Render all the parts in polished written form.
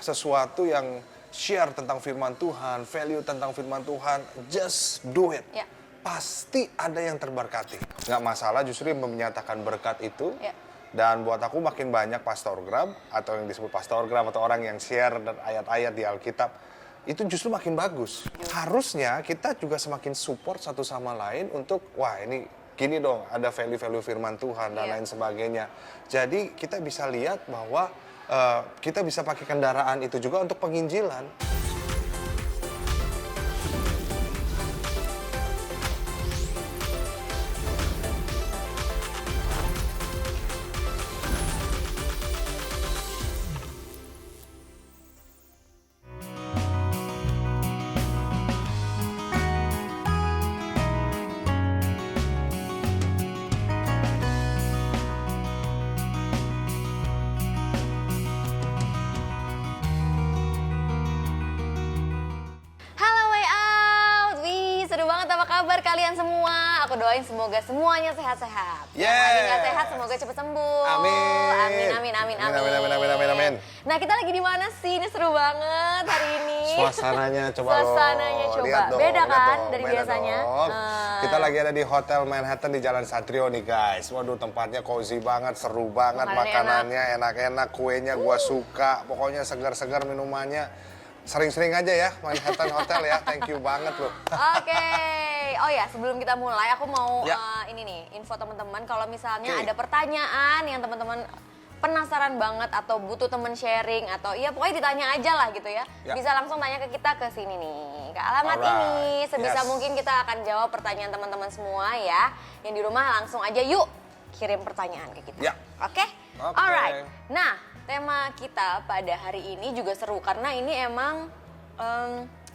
sesuatu yang share tentang firman Tuhan, value tentang firman Tuhan, just do it. Ya. Pasti ada yang terberkati. Nggak masalah, justru yang menyatakan berkat itu. Ya. Dan buat aku makin banyak pastorgram atau yang disebut pastorgram atau orang yang share dan ayat-ayat di Alkitab, itu justru makin bagus. Harusnya kita juga semakin support satu sama lain untuk, wah ini gini dong, ada value-value firman Tuhan dan lain sebagainya. Jadi kita bisa lihat bahwa kita bisa pakai kendaraan itu juga untuk penginjilan. Kabar kalian semua, aku doain semoga semuanya sehat-sehat. Yang lagi nggak sehat semoga cepat sembuh. Amin. Amin, amin, amin, amin. Amin, amin, amin, amin, amin. Nah, kita lagi di mana sih? Ini seru banget hari ini. Suasananya coba Suasananya coba. Lihat dong, beda kan dong, dari beda biasanya? Dong. Kita lagi ada di Hotel Manhattan di Jalan Satrio nih guys. Waduh, tempatnya cozy banget, seru banget, makanannya enak-enak, kuenya gua suka. Pokoknya segar-segar minumannya. Sering-sering aja ya Manhattan Hotel ya. Thank you banget loh. Oke. Oh ya, sebelum kita mulai aku mau ini nih, info teman-teman kalau misalnya ada pertanyaan yang teman-teman penasaran banget atau butuh temen sharing atau ya pokoknya ditanya aja lah gitu ya. Bisa langsung tanya ke kita ke sini nih, ke alamat ini. Sebisa mungkin kita akan jawab pertanyaan teman-teman semua ya. Yang di rumah langsung aja yuk kirim pertanyaan ke kita. Oke? Alright. Nah, tema kita pada hari ini juga seru karena ini emang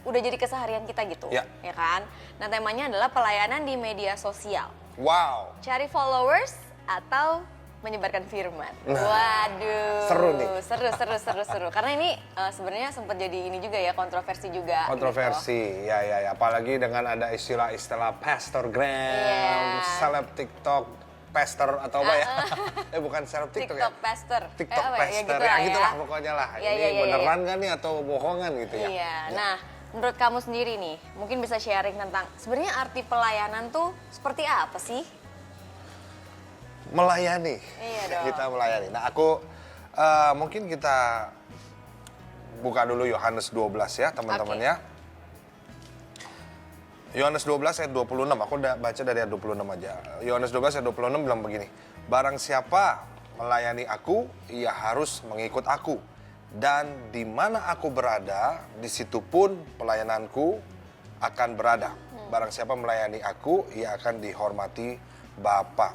udah jadi keseharian kita gitu, ya kan? Nah, temanya adalah pelayanan di media sosial. Wow. Cari followers atau menyebarkan firman. Waduh. Seru nih. Seru. Karena ini sebenarnya sempat jadi ini juga ya, kontroversi juga. Kontroversi, gitu. ya. Apalagi dengan ada istilah-istilah pastorgram, seleb TikTok, pastor atau apa ya? Bukan seleb TikTok ya? Pastor. TikTok pastor, ya gitulah pokoknya lah. Ini beneran kan nih atau bohongan gitu ya? Iya, nah menurut kamu sendiri nih, mungkin bisa sharing tentang sebenarnya arti pelayanan tuh seperti apa sih? Melayani. Iya dong. Kita melayani. Nah, aku mungkin kita buka dulu Yohanes 12 ya, teman-teman ya. Yohanes 12 ayat 26, aku udah baca dari ayat 26 aja. Yohanes 12 ayat 26 bilang begini, barang siapa melayani aku, ia harus mengikut aku. Dan di mana aku berada, di situ pun pelayananku akan berada. Barang siapa melayani aku, ia akan dihormati Bapa.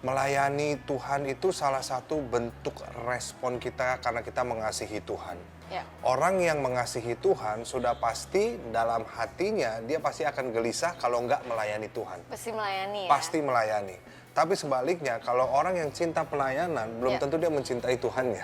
Melayani Tuhan itu salah satu bentuk respon kita karena kita mengasihi Tuhan. Orang yang mengasihi Tuhan sudah pasti dalam hatinya dia pasti akan gelisah kalau enggak melayani Tuhan. Pasti melayani ya? Pasti melayani. Tapi sebaliknya kalau orang yang cinta pelayanan belum tentu dia mencintai Tuhannya.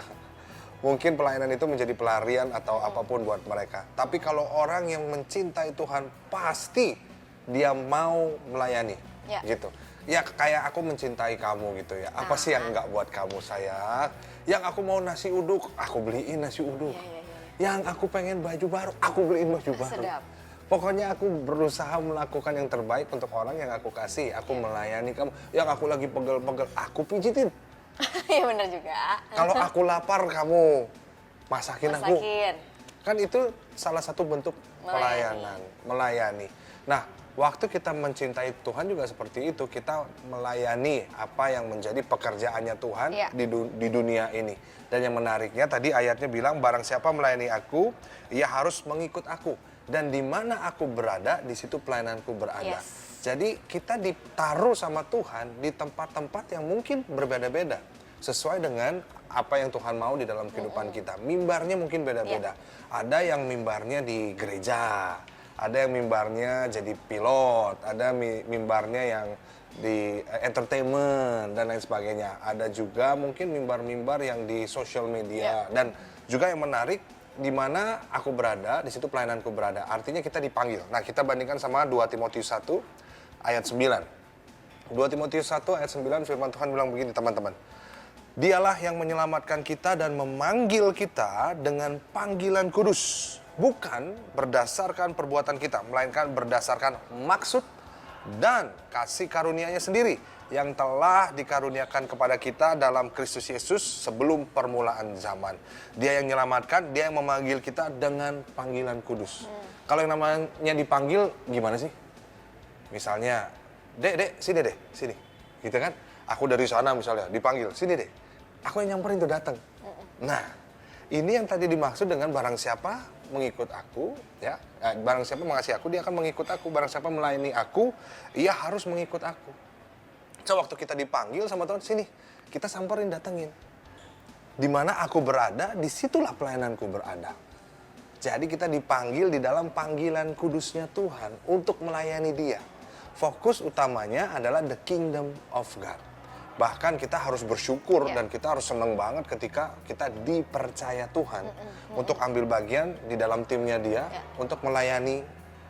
Mungkin pelayanan itu menjadi pelarian atau apapun buat mereka. Tapi kalau orang yang mencintai Tuhan pasti dia mau melayani gitu. Ya kayak aku mencintai kamu gitu ya. Apa sih yang enggak buat kamu sayang? Yang aku mau nasi uduk, aku beliin nasi uduk. Yang aku pengen baju baru, aku beliin baju baru. Sedap. Pokoknya aku berusaha melakukan yang terbaik untuk orang yang aku kasih. Aku melayani kamu. Yang aku lagi pegel-pegel, aku pijitin. Iya benar juga. Kalau aku lapar, kamu masakin aku. Kan itu salah satu bentuk pelayanan, melayani. Nah, waktu kita mencintai Tuhan juga seperti itu, kita melayani apa yang menjadi pekerjaannya Tuhan di dunia ini. Dan yang menariknya tadi ayatnya bilang, barang siapa melayani aku, ia harus mengikut aku. Dan di mana aku berada, di situ pelayananku berada. Jadi kita ditaruh sama Tuhan di tempat-tempat yang mungkin berbeda-beda. Sesuai dengan apa yang Tuhan mau di dalam kehidupan kita. Mimbarnya mungkin beda-beda. Ada yang mimbarnya di gereja. Ada yang mimbarnya jadi pilot, ada mimbarnya yang di entertainment dan lain sebagainya. Ada juga mungkin mimbar-mimbar yang di social media. Dan juga yang menarik, di mana aku berada, di situ pelayananku berada. Artinya kita dipanggil. Nah, kita bandingkan sama 2 Timotius 1 ayat 9. 2 Timotius 1 ayat 9 firman Tuhan bilang begini, teman-teman. Dialah yang menyelamatkan kita dan memanggil kita dengan panggilan kudus. Bukan berdasarkan perbuatan kita, melainkan berdasarkan maksud dan kasih karunia-Nya sendiri yang telah dikaruniakan kepada kita dalam Kristus Yesus sebelum permulaan zaman. Dia yang menyelamatkan, dia yang memanggil kita dengan panggilan kudus. Kalau yang namanya dipanggil gimana sih? Misalnya, dek, sini deh, sini. Gitu kan? Aku dari sana misalnya, dipanggil, sini deh. Aku yang nyamperin tuh datang. Nah, ini yang tadi dimaksud dengan barang siapa mengikut aku, ya, barang siapa mengasihi aku, dia akan mengikut aku. Barang siapa melayani aku, ia harus mengikut aku. So, waktu kita dipanggil sama Tuhan, sini, kita samperin, datengin. Di mana aku berada, disitulah pelayananku berada. Jadi kita dipanggil di dalam panggilan kudusnya Tuhan untuk melayani Dia. Fokus utamanya adalah the kingdom of God. Bahkan kita harus bersyukur dan kita harus senang banget ketika kita dipercaya Tuhan untuk ambil bagian di dalam timnya Dia untuk melayani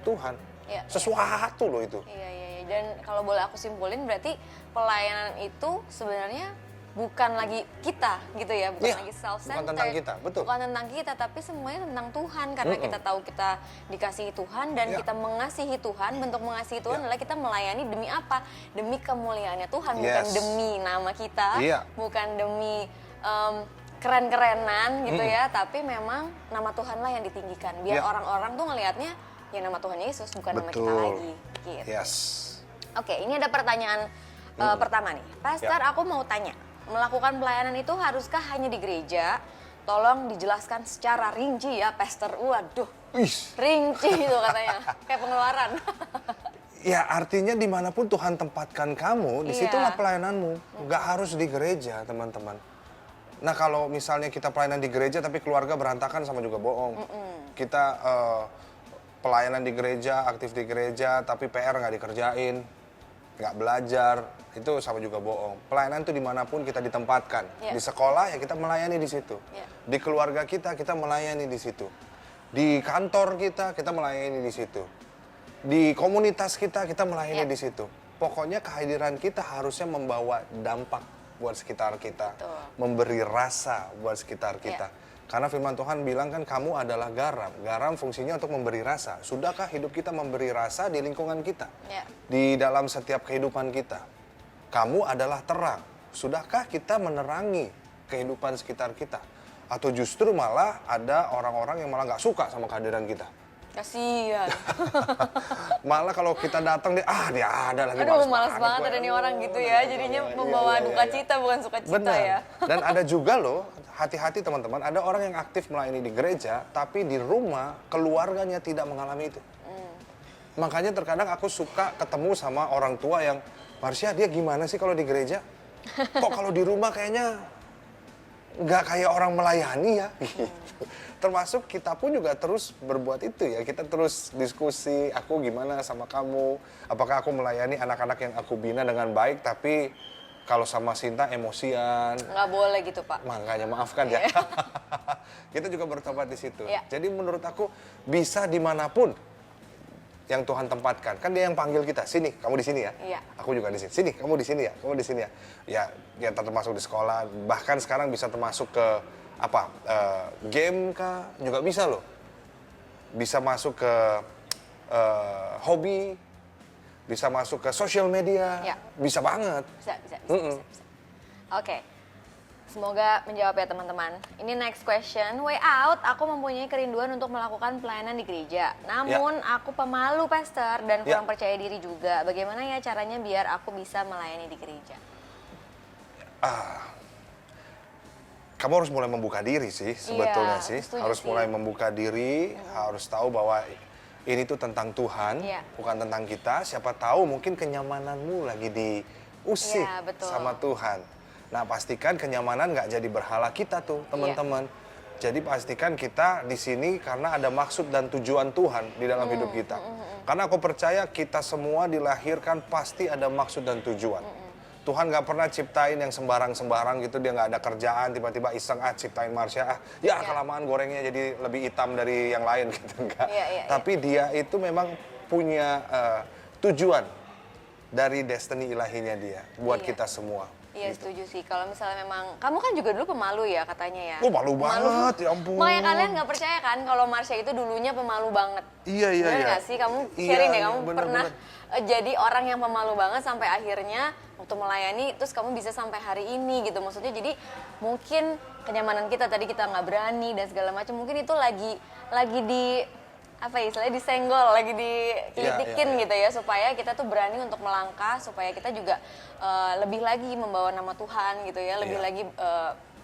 Tuhan. Sesuatu loh itu. Iya. Dan kalau boleh aku simpulin berarti pelayanan itu sebenarnya bukan lagi kita gitu ya, bukan lagi self-centered. Bukan tentang kita, betul. Bukan tentang kita, tapi semuanya tentang Tuhan. Karena kita tahu kita dikasihi Tuhan dan kita mengasihi Tuhan. Bentuk mengasihi Tuhan adalah kita melayani demi apa? Demi kemuliaannya Tuhan, bukan demi nama kita, bukan demi keren-kerenan gitu ya. Tapi memang nama Tuhanlah yang ditinggikan. Biar orang-orang tuh ngelihatnya ya nama Tuhan Yesus, bukan nama kita lagi. Gitu. Oke, ini ada pertanyaan pertama nih. Pastor, aku mau tanya. Melakukan pelayanan itu haruskah hanya di gereja? Tolong dijelaskan secara rinci ya, Pastor. Waduh, rinci itu katanya, kayak pengeluaran. Ya, artinya dimanapun Tuhan tempatkan kamu, disitulah pelayananmu. Nggak harus di gereja, teman-teman. Nah, kalau misalnya kita pelayanan di gereja tapi keluarga berantakan, sama juga bohong. Kita pelayanan di gereja, aktif di gereja, tapi PR nggak dikerjain, nggak belajar, itu sama juga bohong. Pelayanan itu dimanapun kita ditempatkan. Di sekolah ya kita melayani di situ. Di keluarga kita melayani di situ. Di kantor kita melayani di situ. Di komunitas kita melayani di situ. Pokoknya kehadiran kita harusnya membawa dampak buat sekitar kita. Memberi rasa buat sekitar kita. Karena firman Tuhan bilang kan kamu adalah garam. Garam fungsinya untuk memberi rasa. Sudahkah hidup kita memberi rasa di lingkungan kita? Di dalam setiap kehidupan kita. Kamu adalah terang. Sudahkah kita menerangi kehidupan sekitar kita? Atau justru malah ada orang-orang yang malah nggak suka sama kehadiran kita? Kasian. Malah kalau kita datang dia ada lagi. Aduh, malas banget ada nih orang gitu ya. Jadinya membawa duka cita bukan suka cita ya. Dan ada juga loh, hati-hati teman-teman, ada orang yang aktif melayani di gereja, tapi di rumah keluarganya tidak mengalami itu. Makanya terkadang aku suka ketemu sama orang tua yang, Marsha, dia gimana sih kalau di gereja? Kok kalau di rumah kayaknya nggak kayak orang melayani ya? Termasuk kita pun juga terus berbuat itu ya. Kita terus diskusi, aku gimana sama kamu? Apakah aku melayani anak-anak yang aku bina dengan baik, tapi kalau sama Sinta emosian? Nggak boleh gitu, Pak. Makanya maafkan ya. Kita juga bertobat di situ. Jadi menurut aku bisa dimanapun yang Tuhan tempatkan. Kan Dia yang panggil kita, sini, kamu di sini ya. Aku juga di sini. Sini, kamu di sini ya. Kamu di sini ya. Ya termasuk di sekolah. Bahkan sekarang bisa termasuk ke game kah? Juga bisa loh. Bisa masuk ke hobi. Bisa masuk ke sosial media. Bisa banget. Bisa. Oke. Semoga menjawab ya teman-teman. Ini next question. Way out, aku mempunyai kerinduan untuk melakukan pelayanan di gereja. Namun aku pemalu, Pastor, dan kurang percaya diri juga. Bagaimana ya caranya biar aku bisa melayani di gereja? Kamu harus mulai membuka diri sih, sebetulnya sih. Harus mulai membuka diri, harus tahu bahwa ini tuh tentang Tuhan, bukan tentang kita. Siapa tahu mungkin kenyamananmu lagi diusik sama Tuhan. Nah, pastikan kenyamanan nggak jadi berhala kita tuh, teman-teman. Jadi pastikan kita di sini karena ada maksud dan tujuan Tuhan di dalam hidup kita. Karena aku percaya kita semua dilahirkan pasti ada maksud dan tujuan. Tuhan nggak pernah ciptain yang sembarang-sembarang gitu, dia nggak ada kerjaan, tiba-tiba iseng ciptain Marsha, kelamaan gorengnya jadi lebih hitam dari yang lain gitu, enggak. Tapi dia itu memang punya tujuan dari destiny ilahinya dia buat kita semua. Iya gitu. setuju sih. Kalau misalnya memang kamu kan juga dulu pemalu ya katanya ya. Oh malu banget, ya ampun. Makanya kalian nggak percaya kan kalau Marsha itu dulunya pemalu banget. Iya. Bener nggak sih? Kamu sharing deh, Iya, kamu bener, pernah bener. jadi orang yang pemalu banget sampai akhirnya waktu melayani terus kamu bisa sampai hari ini gitu. Maksudnya jadi mungkin kenyamanan kita tadi kita nggak berani dan segala macam mungkin itu lagi di apa ya istilahnya disenggol, lagi dikritikin Iya. gitu ya supaya kita tuh berani untuk melangkah, supaya kita juga lebih lagi membawa nama Tuhan gitu ya, lebih Iya. lagi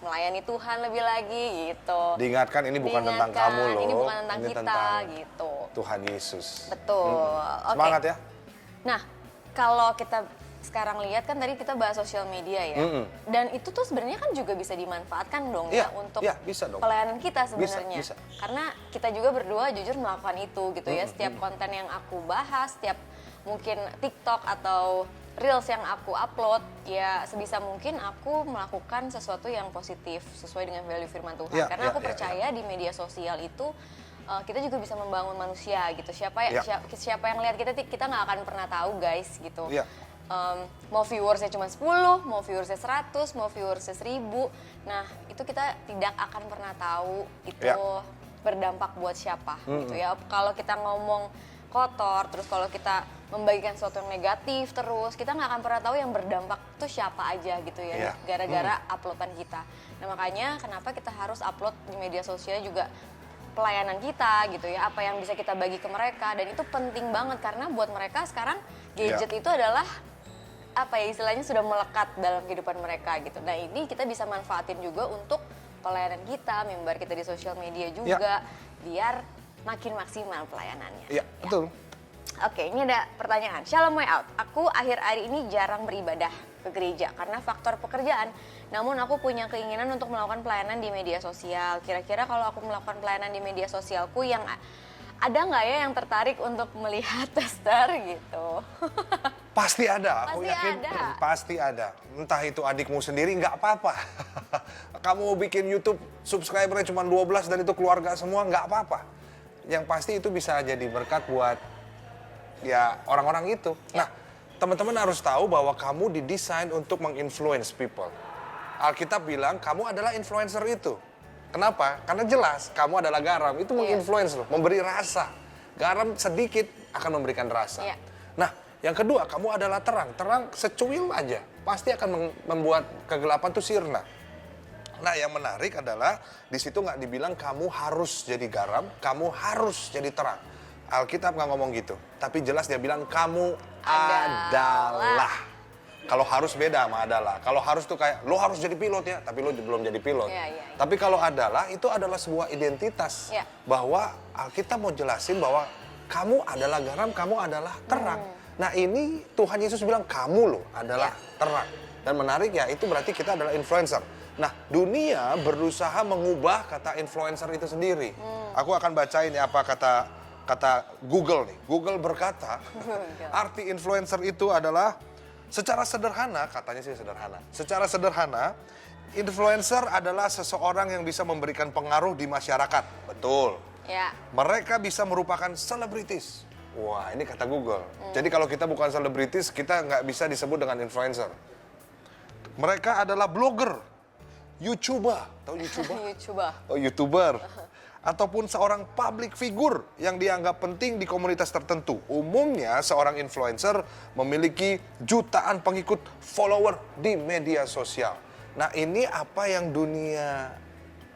melayani Tuhan lebih lagi gitu. Diingatkan ini bukan tentang Diingatkan, kamu loh. ini bukan tentang Ini kita tentang gitu. Tuhan Yesus. Betul. Oke. Semangat ya. Nah, kalau kita sekarang lihat kan tadi kita bahas sosial media ya. Dan itu tuh sebenarnya kan juga bisa dimanfaatkan dong Iya, ya untuk iya, bisa dong. pelayanan kita sebenarnya. Bisa. Karena kita juga berdua jujur melakukan itu gitu ya. Setiap konten yang aku bahas, setiap mungkin TikTok atau Reels yang aku upload, ya sebisa mungkin aku melakukan sesuatu yang positif sesuai dengan value firman Tuhan. Iya, Karena iya, aku iya, percaya di media sosial itu kita juga bisa membangun manusia gitu. Siapa Iya. siapa yang lihat kita nggak akan pernah tahu guys gitu. Iya. Mau viewersnya cuma 10, mau viewersnya 100, mau viewersnya 1000. Nah, itu kita tidak akan pernah tahu itu Ya. berdampak buat siapa gitu ya. Kalau kita ngomong kotor, terus kalau kita membagikan sesuatu yang negatif terus, kita nggak akan pernah tahu yang berdampak tuh siapa aja gitu ya, Ya. gara-gara uploadan kita. Nah, makanya kenapa kita harus upload di media sosial juga pelayanan kita gitu ya, apa yang bisa kita bagi ke mereka, dan itu penting banget karena buat mereka sekarang gadget itu adalah apa ya istilahnya sudah melekat dalam kehidupan mereka gitu. Nah ini kita bisa manfaatin juga untuk pelayanan kita, member kita di sosial media juga biar makin maksimal pelayanannya. Iya, betul. Oke, ini ada pertanyaan. Shalom way out. Aku akhir-akhir ini jarang beribadah ke gereja karena faktor pekerjaan. Namun aku punya keinginan untuk melakukan pelayanan di media sosial. Kira-kira kalau aku melakukan pelayanan di media sosialku yang ada nggak ya yang tertarik untuk melihat tester gitu? Pasti ada, aku Pasti yakin ada. pasti ada. Entah itu adikmu sendiri, nggak apa-apa. Kamu bikin YouTube, subscribernya cuma 12 dan itu keluarga semua, nggak apa-apa. Yang pasti itu bisa jadi berkat buat ya orang-orang itu. Nah, teman-teman harus tahu bahwa kamu didesain untuk menginfluence people. Alkitab bilang kamu adalah influencer itu. Kenapa? Karena jelas kamu adalah garam, itu menginfluence loh, memberi rasa. Garam sedikit akan memberikan rasa. Iya. Nah, yang kedua, kamu adalah terang. Terang secuil aja, pasti akan membuat kegelapan itu sirna. Nah, yang menarik adalah di situ nggak dibilang kamu harus jadi garam, kamu harus jadi terang. Alkitab nggak ngomong gitu, tapi jelas dia bilang kamu adalah. Kalau harus beda sama adalah. Kalau harus tuh kayak lo harus jadi pilot ya, tapi lo belum jadi pilot. Iya. Tapi kalau adalah itu adalah sebuah identitas bahwa Alkitab mau jelasin bahwa kamu adalah garam, kamu adalah terang. Nah ini Tuhan Yesus bilang kamu loh adalah terang. Dan menarik ya, itu berarti kita adalah influencer. Nah dunia berusaha mengubah kata influencer itu sendiri. Aku akan bacain ya apa kata Google nih. Google berkata arti influencer itu adalah secara sederhana, katanya sih sederhana. Secara sederhana, influencer adalah seseorang yang bisa memberikan pengaruh di masyarakat. Betul. Ya. Mereka bisa merupakan selebritis. Wah, ini kata Google. Jadi kalau kita bukan selebritis, kita nggak bisa disebut dengan influencer. Mereka adalah blogger, YouTuber. Tahu YouTuber? YouTuber. Oh, YouTuber. Ataupun seorang public figure yang dianggap penting di komunitas tertentu. Umumnya seorang influencer memiliki jutaan pengikut follower di media sosial. Nah ini apa yang dunia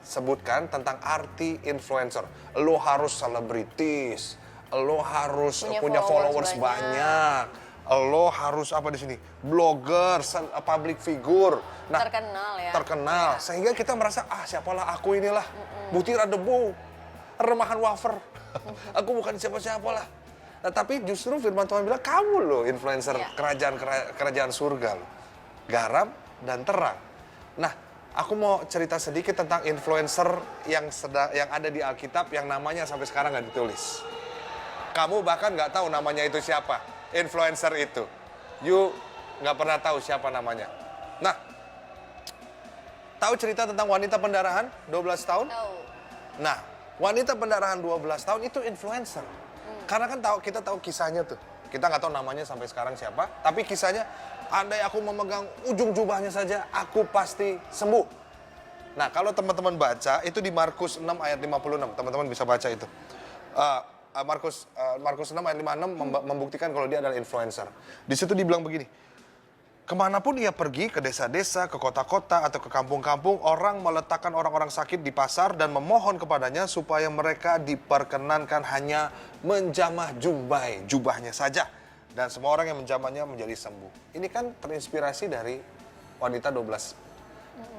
sebutkan tentang arti influencer. Lo harus selebritis, lo harus punya followers banyak. Lo harus apa di sini? Blogger, public figure. Nah, Terkenal ya. Terkenal. Sehingga kita merasa, siapalah aku inilah. Butiran debu, remahan wafer. Aku bukan siapa-siapa lah. Nah, tapi justru firman Tuhan bilang, kamu loh influencer kerajaan surga loh. Garam dan terang. Nah, aku mau cerita sedikit tentang influencer yang ada di Alkitab yang namanya sampai sekarang nggak ditulis. Kamu bahkan nggak tahu namanya itu siapa, influencer itu. You nggak pernah tahu siapa namanya. Nah, tahu cerita tentang wanita pendarahan 12 tahun? Tahu. Nah, wanita pendarahan 12 tahun itu influencer. Karena kan kita tahu kisahnya tuh. Kita nggak tahu namanya sampai sekarang siapa. Tapi kisahnya, andai aku memegang ujung jubahnya saja, aku pasti sembuh. Nah, kalau teman-teman baca, itu di Markus 6 ayat 56. Teman-teman bisa baca itu. Markus 6 ayat 56 membuktikan kalau dia adalah influencer. Di situ dibilang begini, kemanapun ia pergi, ke desa-desa, ke kota-kota, atau ke kampung-kampung, orang meletakkan orang-orang sakit di pasar dan memohon kepadanya supaya mereka diperkenankan hanya menjamah jubahnya saja. Dan semua orang yang menjamahnya menjadi sembuh. Ini kan terinspirasi dari wanita 12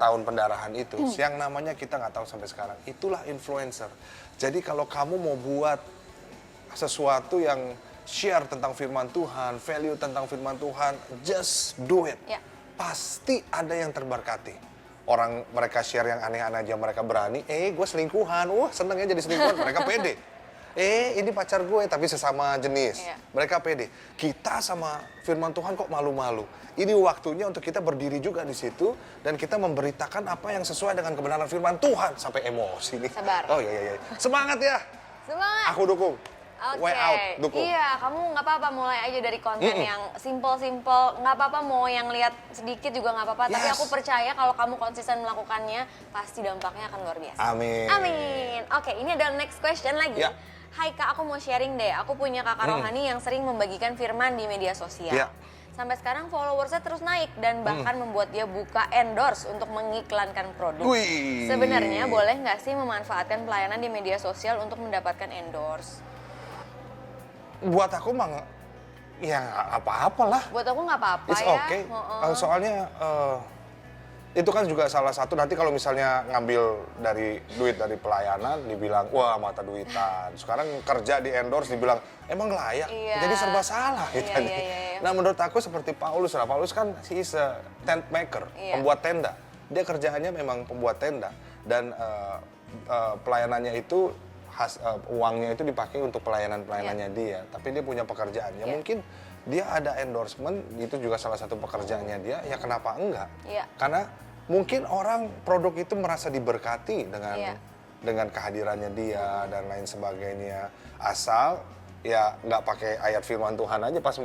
tahun pendarahan itu. Yang namanya kita nggak tahu sampai sekarang. Itulah influencer. Jadi kalau kamu mau buat sesuatu yang share tentang firman Tuhan, value tentang firman Tuhan, just do it. Ya. Pasti ada yang terberkati. Orang mereka share yang aneh-aneh aja mereka berani, gue selingkuhan, senengnya jadi selingkuhan, mereka pede. Ini pacar gue tapi sesama jenis. Iya. Mereka pede. Kita sama firman Tuhan kok malu-malu. Ini waktunya untuk kita berdiri juga di situ dan kita memberitakan apa yang sesuai dengan kebenaran firman Tuhan. Sampai emosi nih. Sabar. Oh iya. Semangat ya. Semangat. Aku dukung. Oke. Way out, dukung. Iya, kamu nggak apa-apa mulai aja dari konten yang simple-simple. Nggak apa-apa mau yang lihat sedikit juga nggak apa-apa. Tapi Yes. aku percaya kalau kamu konsisten melakukannya, pasti dampaknya akan luar biasa. Amin. Amin. Oke, ini ada next question lagi. Ya. Hai Kak, aku mau sharing deh. Aku punya kakak rohani yang sering membagikan firman di media sosial. Ya. Sampai sekarang followersnya terus naik dan bahkan membuat dia buka endorse untuk mengiklankan produk. Wih. Sebenarnya boleh nggak sih memanfaatkan pelayanan di media sosial untuk mendapatkan endorse? Buat aku mah ya nggak apa-apalah. Buat aku nggak apa-apa It's ya. okay. Soalnya itu kan juga salah satu nanti kalau misalnya ngambil dari duit dari pelayanan dibilang wah mata duitan. Sekarang kerja di endorse dibilang emang layak. Iya. Jadi serba salah Iya, kita nih. iya. Nah menurut aku seperti Paulus lah. Paulus kan he is a tent maker, Iya. pembuat tenda. Dia kerjaannya memang pembuat tenda dan pelayanannya itu uangnya itu dipakai untuk pelayanannya dia. Tapi dia punya pekerjaannya. Iya. Mungkin dia ada endorsement, itu juga salah satu pekerjaannya dia, ya kenapa enggak? Iya. Karena mungkin orang produk itu merasa diberkati Iya. dengan kehadirannya dia dan lain sebagainya. Asal ya nggak pakai ayat firman Tuhan aja pas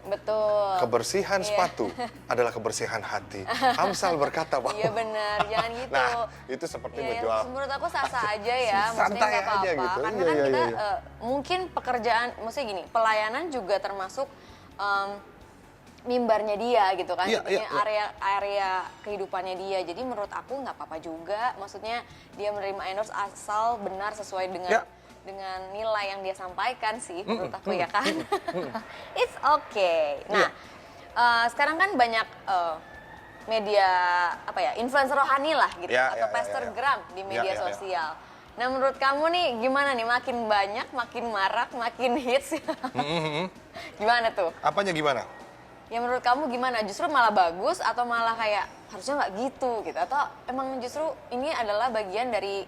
Betul. kebersihan Iya. sepatu adalah kebersihan hati. Amsal berkata bahwa Iya benar, jangan gitu. Nah, itu seperti Iya, menjual. Menurut aku sah-sah aja ya, maksudnya Santai nggak apa-apa. aja gitu. Karena Iya, kan iya, kita iya. mungkin pekerjaan, maksudnya gini, pelayanan juga termasuk mimbarnya dia gitu kan, Iya, jadinya iya. area kehidupannya dia. Jadi menurut aku nggak apa-apa juga, maksudnya dia menerima endorse asal benar sesuai dengan Ya. dengan nilai yang dia sampaikan sih, menurut aku ya kan. It's okay. Nah, sekarang kan banyak media apa ya, influencer rohani lah gitu, Ya, atau ya, ya, pestergram di media Ya, ya, ya. sosial. Nah menurut kamu nih gimana nih, makin banyak, makin marak, makin hits? Gimana tuh? Apanya gimana? Ya menurut kamu gimana? Justru malah bagus atau malah kayak harusnya nggak gitu gitu? Atau emang justru ini adalah bagian dari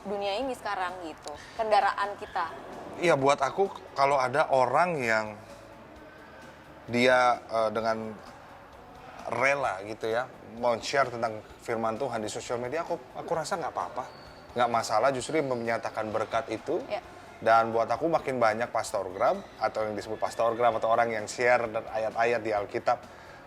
dunia ini sekarang gitu, kendaraan kita? Iya buat aku kalau ada orang yang dia dengan rela gitu ya mau share tentang firman Tuhan di sosial media, aku rasa nggak apa-apa, nggak masalah, justru menyatakan berkat itu. Ya. Dan buat aku makin banyak pastorgram atau yang disebut pastorgram atau orang yang share dan ayat-ayat di Alkitab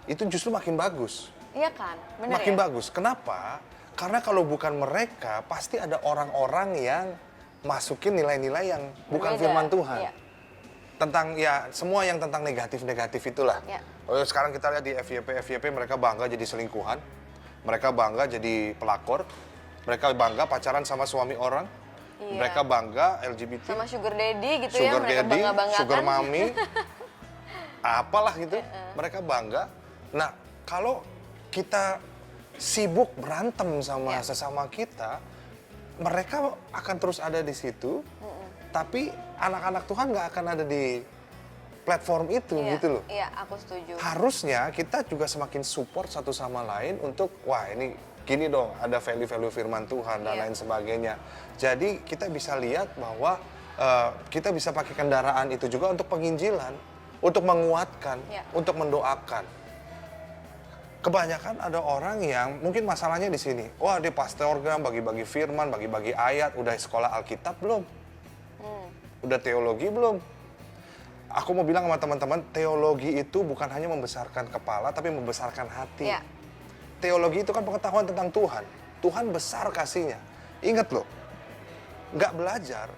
itu justru makin bagus. Iya kan, bener Makin ya? bagus. Kenapa? Karena kalau bukan mereka pasti ada orang-orang yang masukin nilai-nilai yang bukan Berbeda. firman Tuhan. Iya. Tentang ya semua yang tentang negatif-negatif itulah. Ya. Oh, sekarang kita lihat di FYP mereka bangga jadi selingkuhan. Mereka bangga jadi pelakor. Mereka bangga pacaran sama suami orang. Iya. Mereka bangga LGBT. Sama sugar daddy gitu ya, Sugar mereka daddy, bangga-banggakan. sugar mommy. Apalah gitu. Mereka bangga. Nah, kalau kita sibuk berantem sama Ya. sesama kita, mereka akan terus ada di situ. Tapi anak-anak Tuhan nggak akan ada di platform itu Iya, gitu loh. Iya, aku setuju. Harusnya kita juga semakin support satu sama lain untuk wah ini gini dong, ada value-value firman Tuhan dan Iya. lain sebagainya. Jadi kita bisa lihat bahwa kita bisa pakai kendaraan itu juga untuk penginjilan, untuk menguatkan, Iya. untuk mendoakan. Kebanyakan ada orang yang mungkin masalahnya di sini. Wah, dia pastorgram, bagi-bagi firman, bagi-bagi ayat, udah sekolah Alkitab belum? Udah teologi belum? aku mau bilang sama teman-teman, teologi itu bukan hanya membesarkan kepala, tapi membesarkan hati. Ya. Teologi itu kan pengetahuan tentang Tuhan. Tuhan besar kasihnya. Ingat loh, nggak belajar,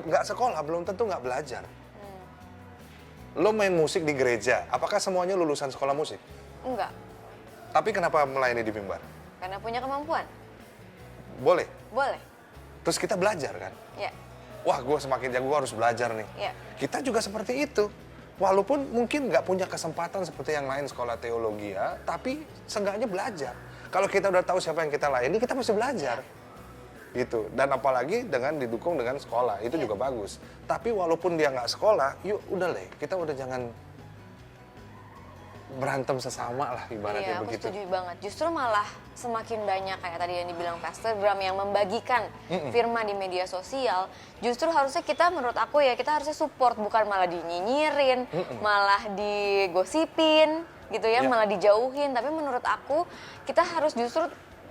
nggak sekolah, belum tentu nggak belajar. Lo main musik di gereja, apakah semuanya lulusan sekolah musik? Enggak. Tapi kenapa melayani di mimbar? Karena punya kemampuan. Boleh. Boleh. Terus kita belajar kan? Ya. Wah, gue semakin jago, gue harus belajar nih. Ya. Kita juga seperti itu. Walaupun mungkin nggak punya kesempatan seperti yang lain sekolah teologi ya, tapi seenggaknya belajar. Kalau kita udah tahu siapa yang kita layani, kita mesti belajar. Gitu. Dan apalagi dengan didukung dengan sekolah, itu juga bagus. Tapi walaupun dia nggak sekolah, yuk udah deh, kita udah jangan berantem sesama lah ibaratnya begitu. Iya, aku setuju banget. Justru malah semakin banyak kayak tadi yang dibilang Pastor Bram yang membagikan firman di media sosial, justru harusnya kita, menurut aku ya, kita harusnya support, bukan malah dinyinyirin, malah digosipin gitu ya, malah dijauhin. Tapi menurut aku kita harus justru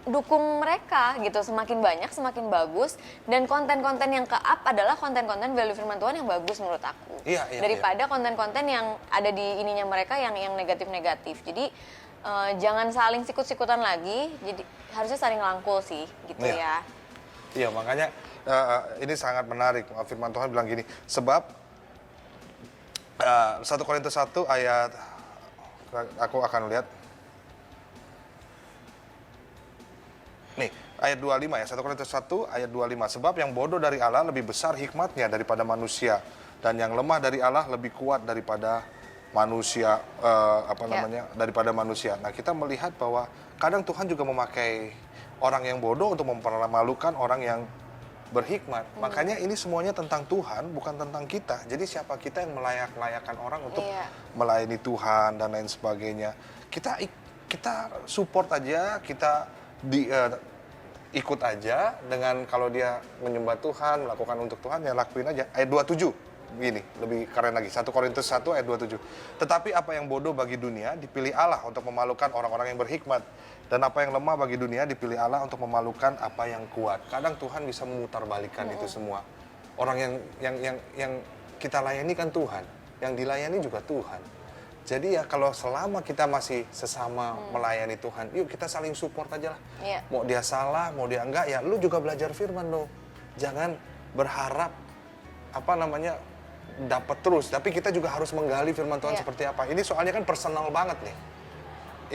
dukung mereka gitu, semakin banyak semakin bagus, dan konten-konten yang ke-up adalah konten-konten value firman Tuhan yang bagus menurut aku. Daripada konten-konten yang ada di ininya mereka yang negatif-negatif. Jadi jangan saling sikut-sikutan lagi, jadi harusnya saling rangkul sih gitu ya. Iya, makanya ini sangat menarik. Firman Tuhan bilang gini, sebab 1 Korintus 1 ayat, aku akan lihat. Nih, ayat 25 ya, 1 Korintus 1 ayat 25. Sebab yang bodoh dari Allah lebih besar hikmatnya daripada manusia, dan yang lemah dari Allah lebih kuat daripada manusia, daripada manusia. Nah, kita melihat bahwa kadang Tuhan juga memakai orang yang bodoh untuk mempermalukan orang yang berhikmat. Makanya ini semuanya tentang Tuhan, bukan tentang kita. Jadi siapa kita yang melayak-layakan orang untuk melayani Tuhan dan lain sebagainya. Kita support aja, kita ikut aja dengan, kalau dia menyembah Tuhan, melakukan untuk Tuhan, ya lakuin aja. Ayat 27, gini, lebih keren lagi. 1 Korintus 1 ayat 27. Tetapi apa yang bodoh bagi dunia, dipilih Allah untuk memalukan orang-orang yang berhikmat. Dan apa yang lemah bagi dunia, dipilih Allah untuk memalukan apa yang kuat. Kadang Tuhan bisa memutarbalikkan itu semua. Orang yang kita layani kan Tuhan, yang dilayani juga Tuhan. Jadi ya kalau selama kita masih sesama melayani Tuhan, yuk kita saling support aja lah. Mau dia salah, mau dia enggak, ya lu juga belajar firman dong. Jangan berharap dapat terus, tapi kita juga harus menggali firman Tuhan seperti apa. Ini soalnya kan personal banget nih.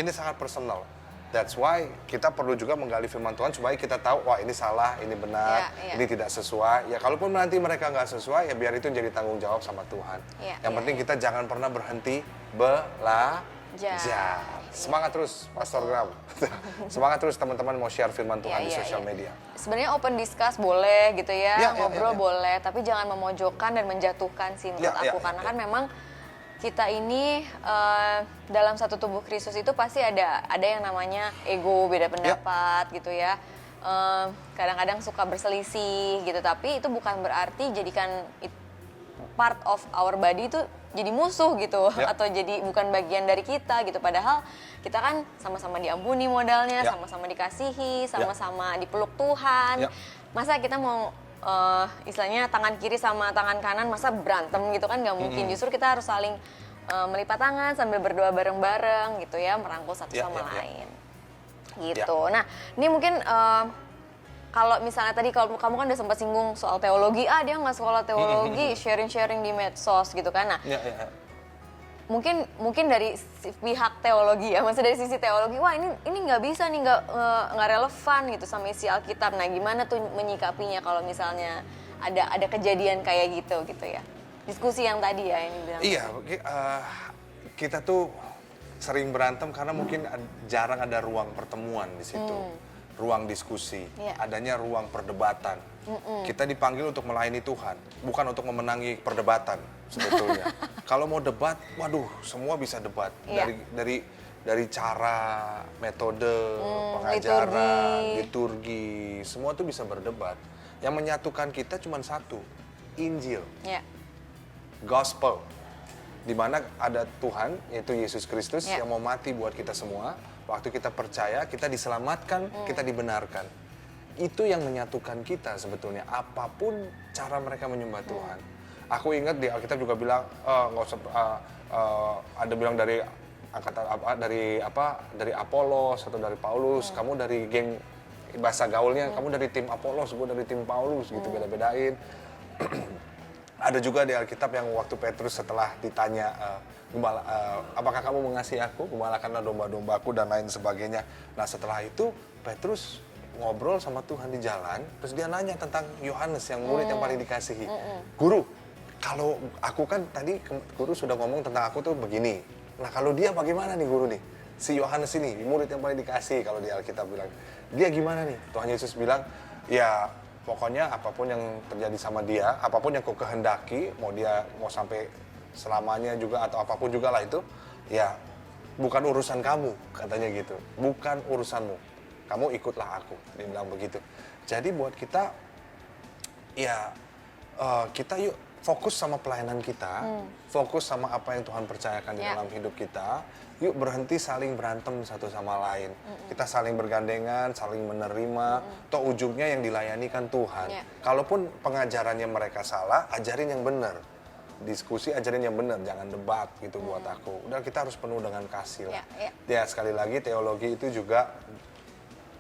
Ini sangat personal. That's why kita perlu juga menggali firman Tuhan supaya kita tahu, wah ini salah, ini benar, ini tidak sesuai. Ya kalaupun nanti mereka nggak sesuai, ya biar itu jadi tanggung jawab sama Tuhan. Yang penting kita jangan pernah berhenti belajar. Semangat terus, Pastor Bram. Semangat terus teman-teman mau share firman Tuhan di sosial media. Sebenarnya open discuss boleh gitu ya, ngobrol boleh, tapi jangan memojokkan dan menjatuhkan sih menurut aku. Karena kan memang kita ini dalam satu tubuh Kristus itu pasti ada yang namanya ego, beda pendapat gitu ya. Kadang-kadang suka berselisih gitu, tapi itu bukan berarti jadikan part of our body itu jadi musuh gitu, atau jadi bukan bagian dari kita gitu. Padahal kita kan sama-sama diampuni modalnya, sama-sama dikasihi, sama-sama dipeluk Tuhan. Masa kita mau istilahnya tangan kiri sama tangan kanan masa berantem gitu kan, nggak mungkin. Justru kita harus saling melipat tangan sambil berdoa bareng-bareng gitu ya, merangkul satu sama lain gitu. Nah ini mungkin kalau misalnya tadi kalau kamu kan udah sempat singgung soal teologi, dia nggak sekolah teologi, sharing-sharing di medsos gitu kan. Nah mungkin dari pihak teologi ya, maksudnya dari sisi teologi, wah ini nggak bisa nih, nggak relevan gitu sama isi Alkitab. Nah gimana tuh menyikapinya kalau misalnya ada kejadian kayak gitu ya, diskusi yang tadi ya yang dibilang. Iya, kita tuh sering berantem karena mungkin jarang ada ruang pertemuan di situ, ruang diskusi, adanya ruang perdebatan. Kita dipanggil untuk melayani Tuhan, bukan untuk memenangi perdebatan sebetulnya. Kalau mau debat, waduh, semua bisa debat. Dari cara, metode, pengajaran, liturgi, semua tuh bisa berdebat. Yang menyatukan kita cuma satu, Injil, Gospel. Di mana ada Tuhan, yaitu Yesus Kristus yang mau mati buat kita semua. Waktu kita percaya, kita diselamatkan, kita dibenarkan. Itu yang menyatukan kita sebetulnya, apapun cara mereka menyembah Tuhan. Aku ingat di Alkitab juga bilang nggak usah ada bilang dari angkatan dari Apolos atau dari Paulus, kamu dari geng bahasa gaulnya, kamu dari tim Apolos, gue dari tim Paulus gitu, beda-bedain. Ada juga di Alkitab yang waktu Petrus setelah ditanya, apakah kamu mengasihi aku, gembalakanlah domba-dombaku dan lain sebagainya. Nah setelah itu Petrus ngobrol sama Tuhan di jalan, terus dia nanya tentang Yohanes yang murid yang paling dikasihi. Guru, kalau aku kan tadi guru sudah ngomong tentang aku tuh begini. Nah kalau dia bagaimana nih guru nih? Si Yohanes ini, murid yang paling dikasihi kalau di Alkitab bilang. Dia gimana nih? Tuhan Yesus bilang, ya pokoknya apapun yang terjadi sama dia, apapun yang kau kehendaki, mau sampai selamanya juga atau apapun juga lah itu, ya bukan urusan kamu, katanya gitu. Bukan urusanmu, kamu ikutlah aku, dia bilang begitu. Jadi buat kita, ya kita yuk fokus sama pelayanan kita, fokus sama apa yang Tuhan percayakan di dalam hidup kita. Yuk berhenti saling berantem satu sama lain. Kita saling bergandengan, saling menerima. Toh ujungnya yang dilayani kan Tuhan. Kalaupun pengajarannya mereka salah, ajarin yang benar. Diskusi ajarin yang benar, jangan debat gitu buat aku. Udah kita harus penuh dengan kasih lah. Ya sekali lagi teologi itu juga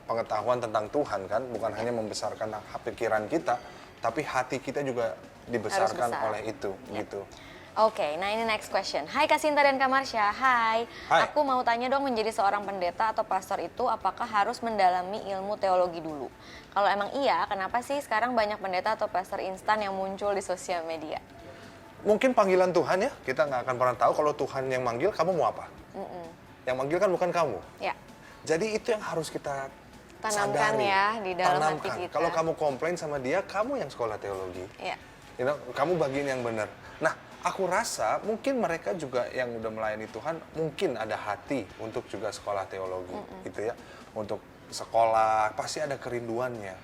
pengetahuan tentang Tuhan kan, bukan hanya membesarkan pikiran kita, tapi hati kita juga dibesarkan oleh itu gitu. Oke, nah ini next question. Hai Kak Sinta dan Kak Marsha, hai. Aku mau tanya dong, menjadi seorang pendeta atau pastor itu apakah harus mendalami ilmu teologi dulu? Kalau emang iya, kenapa sih sekarang banyak pendeta atau pastor instan yang muncul di sosial media? Mungkin panggilan Tuhan ya, kita nggak akan pernah tahu kalau Tuhan yang manggil, kamu mau apa? Yang manggil kan bukan kamu. Ya. Jadi itu yang harus kita tanamkan sadari. Ya di dalam hati kita. Kalau kamu komplain sama dia, kamu yang sekolah teologi. Ya. Kamu bagiin yang benar. Nah, aku rasa mungkin mereka juga yang udah melayani Tuhan mungkin ada hati untuk juga sekolah teologi gitu ya. Untuk sekolah pasti ada kerinduannya.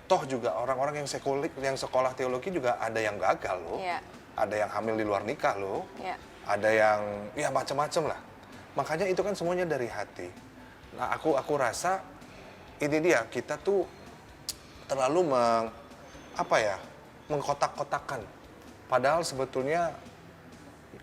Toh juga orang-orang yang sekolah teologi juga ada yang gagal loh. Yeah. Ada yang hamil di luar nikah loh. Yeah. Ada yang ya macam-macam lah. Makanya itu kan semuanya dari hati. Nah, aku rasa ini dia, kita tuh terlalu mengkotak-kotakan. Padahal sebetulnya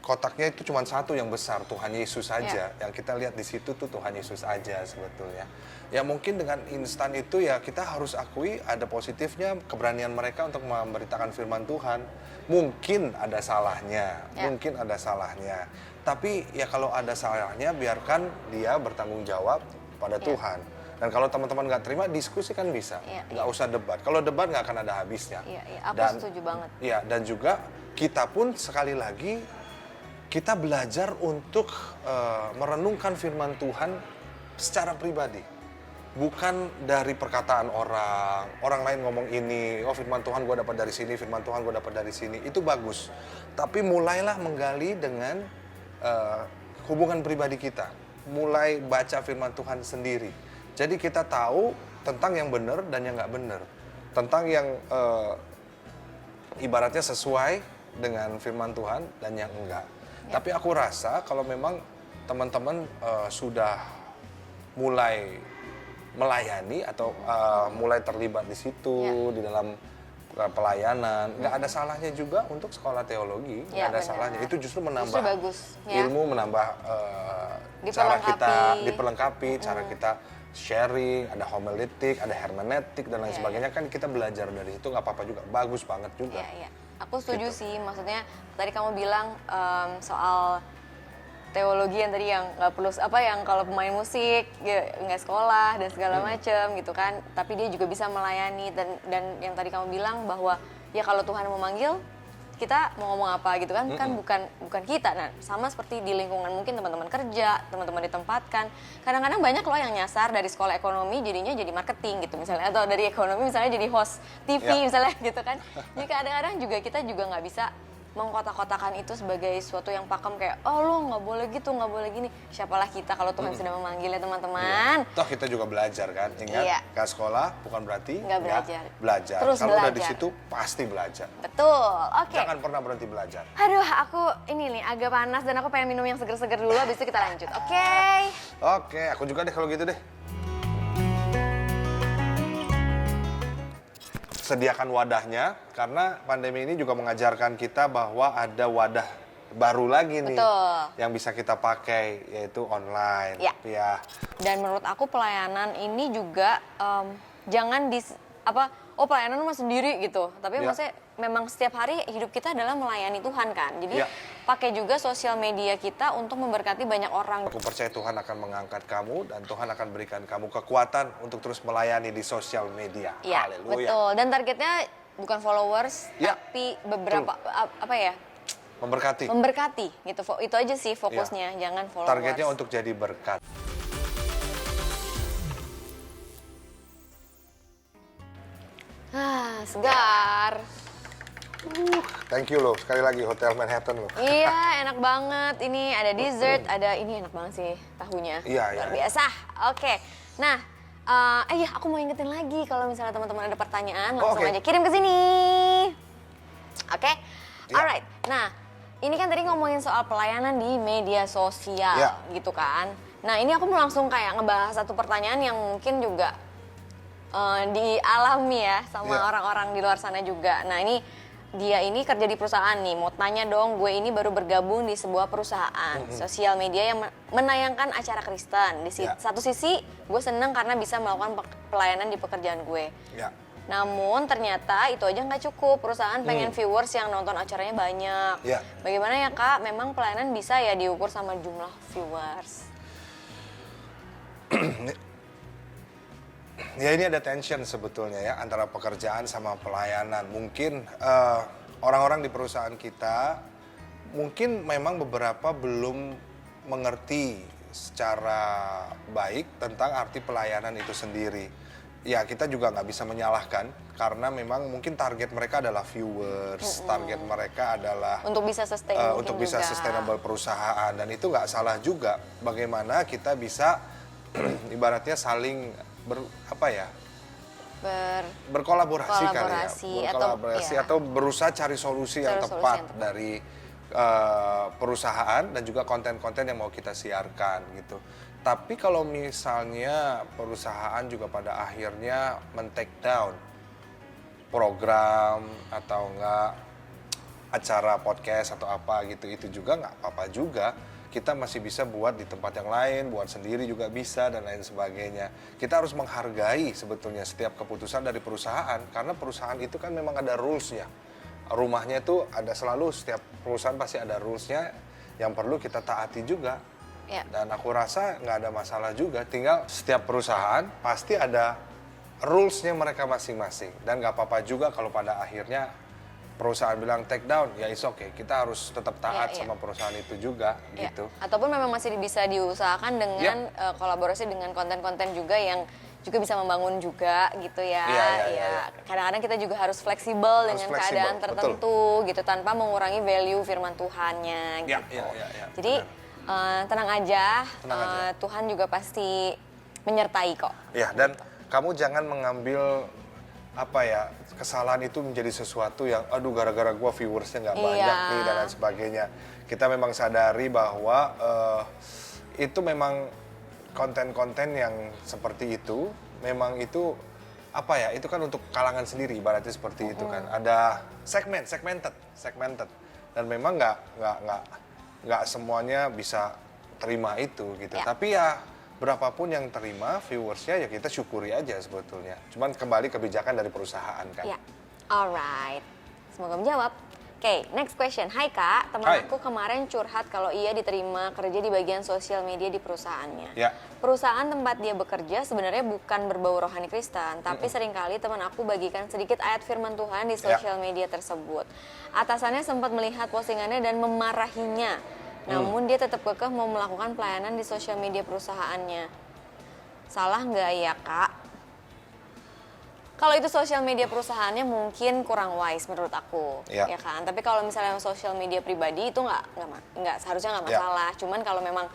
kotaknya itu cuma satu yang besar, Tuhan Yesus saja. Yang kita lihat di situ tuh Tuhan Yesus aja sebetulnya. Ya mungkin dengan instan itu ya kita harus akui ada positifnya keberanian mereka untuk memberitakan firman Tuhan. Mungkin ada salahnya, mungkin ada salahnya. Tapi ya kalau ada salahnya biarkan dia bertanggung jawab pada Tuhan. Dan kalau teman-teman nggak terima, diskusi kan bisa. Nggak usah debat. Kalau debat nggak akan ada habisnya. Aku setuju banget. Iya, dan juga kita pun sekali lagi, kita belajar untuk merenungkan firman Tuhan secara pribadi. Bukan dari perkataan orang lain ngomong ini, oh firman Tuhan gue dapat dari sini, firman Tuhan gue dapat dari sini. Itu bagus. Tapi mulailah menggali dengan hubungan pribadi kita. Mulai baca firman Tuhan sendiri. Jadi kita tahu tentang yang benar dan yang nggak benar. Tentang yang ibaratnya sesuai dengan firman Tuhan dan yang enggak. Tapi aku rasa kalau memang teman-teman sudah mulai melayani atau mulai terlibat di situ, di dalam pelayanan, nggak ada salahnya juga untuk sekolah teologi, nggak ada salahnya. Itu justru menambah ilmu, menambah cara kita diperlengkapi, cara kita sharing, ada homiletik, ada hermeneutik dan lain sebagainya. Kan kita belajar dari itu, nggak apa-apa juga, bagus banget juga. Aku setuju sih, maksudnya tadi kamu bilang soal teologi yang tadi yang nggak perlu yang kalau pemain musik nggak sekolah dan segala macem gitu kan, tapi dia juga bisa melayani dan yang tadi kamu bilang bahwa ya kalau Tuhan mau manggil kita mau ngomong apa gitu kan, kan bukan kita. Nah sama seperti di lingkungan mungkin teman-teman kerja, teman-teman ditempatkan, kadang-kadang banyak loh yang nyasar dari sekolah ekonomi jadinya jadi marketing gitu misalnya, atau dari ekonomi misalnya jadi host TV misalnya gitu kan. Jadi kadang-kadang juga kita juga nggak bisa mengkotak-kotakan itu sebagai sesuatu yang pakem kayak oh lo nggak boleh gitu, nggak boleh gini. Siapalah kita kalau Tuhan sedang memanggil ya teman-teman. Toh kita juga belajar kan, ingat ke sekolah bukan berarti nggak belajar. Terus kalau belajar. udah di situ pasti belajar. Betul, oke. Jangan pernah berhenti belajar. Aduh, aku ini nih agak panas dan aku pengen minum yang seger-seger dulu, habis itu kita lanjut, oke? Oke, aku juga deh kalau gitu deh. sediakan wadahnya, karena pandemi ini juga mengajarkan kita bahwa ada wadah baru lagi nih. Betul. Yang bisa kita pakai, yaitu online. Ya. Dan menurut aku pelayanan ini juga jangan pelayanan mah sendiri gitu. Tapi maksudnya memang setiap hari hidup kita adalah melayani Tuhan kan. Jadi pakai juga sosial media kita untuk memberkati banyak orang. Aku percaya Tuhan akan mengangkat kamu dan Tuhan akan berikan kamu kekuatan untuk terus melayani di sosial media. Iya, betul. Dan targetnya bukan followers, tapi beberapa memberkati. Memberkati gitu. Itu aja sih fokusnya, jangan followers. Targetnya untuk jadi berkat. Segar. Thank you loh, sekali lagi Hotel Manhattan loh. Iya, enak banget. Ini ada dessert, ini enak banget sih tahunya. Iya. Luar biasa. Oke. Nah, aku mau ingetin lagi kalau misalnya teman-teman ada pertanyaan, langsung aja kirim ke sini. Oke? Alright. Nah, ini kan tadi ngomongin soal pelayanan di media sosial gitu kan. Nah, ini aku mau langsung kayak ngebahas satu pertanyaan yang mungkin juga dialami ya sama orang-orang di luar sana juga. Nah, dia ini kerja di perusahaan nih, mau tanya dong, gue ini baru bergabung di sebuah perusahaan sosial media yang menayangkan acara Kristen. Di satu sisi, gue seneng karena bisa melakukan pelayanan di pekerjaan gue. Namun ternyata itu aja nggak cukup, perusahaan pengen viewers yang nonton acaranya banyak. Bagaimana ya Kak, memang pelayanan bisa ya diukur sama jumlah viewers? Ya ini ada tension sebetulnya ya antara pekerjaan sama pelayanan. Mungkin orang-orang di perusahaan kita mungkin memang beberapa belum mengerti secara baik tentang arti pelayanan itu sendiri. Ya kita juga nggak bisa menyalahkan karena memang mungkin target mereka adalah viewers, target mereka adalah untuk bisa sustainable perusahaan, dan itu nggak salah juga. Bagaimana kita bisa ibaratnya saling berkolaborasi atau berusaha cari solusi yang tepat dari perusahaan dan juga konten-konten yang mau kita siarkan gitu. Tapi kalau misalnya perusahaan juga pada akhirnya men-take down program atau enggak acara podcast atau apa gitu, itu juga nggak apa-apa juga. Kita masih bisa buat di tempat yang lain, buat sendiri juga bisa, dan lain sebagainya. Kita harus menghargai sebetulnya setiap keputusan dari perusahaan, karena perusahaan itu kan memang ada rules-nya. Rumahnya itu ada selalu, setiap perusahaan pasti ada rules-nya yang perlu kita taati juga. Dan aku rasa nggak ada masalah juga, tinggal setiap perusahaan pasti ada rules-nya mereka masing-masing. Dan nggak apa-apa juga kalau pada akhirnya perusahaan bilang take down, ya it's okay. Kita harus tetap taat sama perusahaan itu juga gitu. Ataupun memang masih bisa diusahakan dengan kolaborasi dengan konten-konten juga yang juga bisa membangun juga gitu ya. Kadang-kadang kita juga harus fleksibel dengan keadaan tertentu gitu tanpa mengurangi value firman Tuhannya gitu. Jadi tenang aja, Tuhan juga pasti menyertai kok. Ya, dan kamu jangan mengambil kesalahan itu menjadi sesuatu yang gara-gara gua viewersnya nggak banyak nih dan lain sebagainya. Kita memang sadari bahwa itu memang konten-konten yang seperti itu memang itu itu kan untuk kalangan sendiri, ibaratnya seperti itu kan. Ada segmented dan memang nggak semuanya bisa terima itu gitu. Tapi ya berapapun yang terima viewersnya, ya kita syukuri aja sebetulnya. Cuman kembali kebijakan dari perusahaan kan. Alright, semoga menjawab. Oke, next question. Hai Kak, teman aku kemarin curhat kalau ia diterima kerja di bagian sosial media di perusahaannya. Perusahaan tempat dia bekerja sebenarnya bukan berbau rohani Kristen, tapi seringkali teman aku bagikan sedikit ayat firman Tuhan di sosial media tersebut. Atasannya sempat melihat postingannya dan memarahinya. Namun dia tetap kekeh mau melakukan pelayanan di sosial media perusahaannya. Salah nggak ya Kak? Kalau itu sosial media perusahaannya mungkin kurang wise menurut aku, ya kan. Tapi kalau misalnya sosial media pribadi itu nggak seharusnya nggak masalah. Cuman kalau memang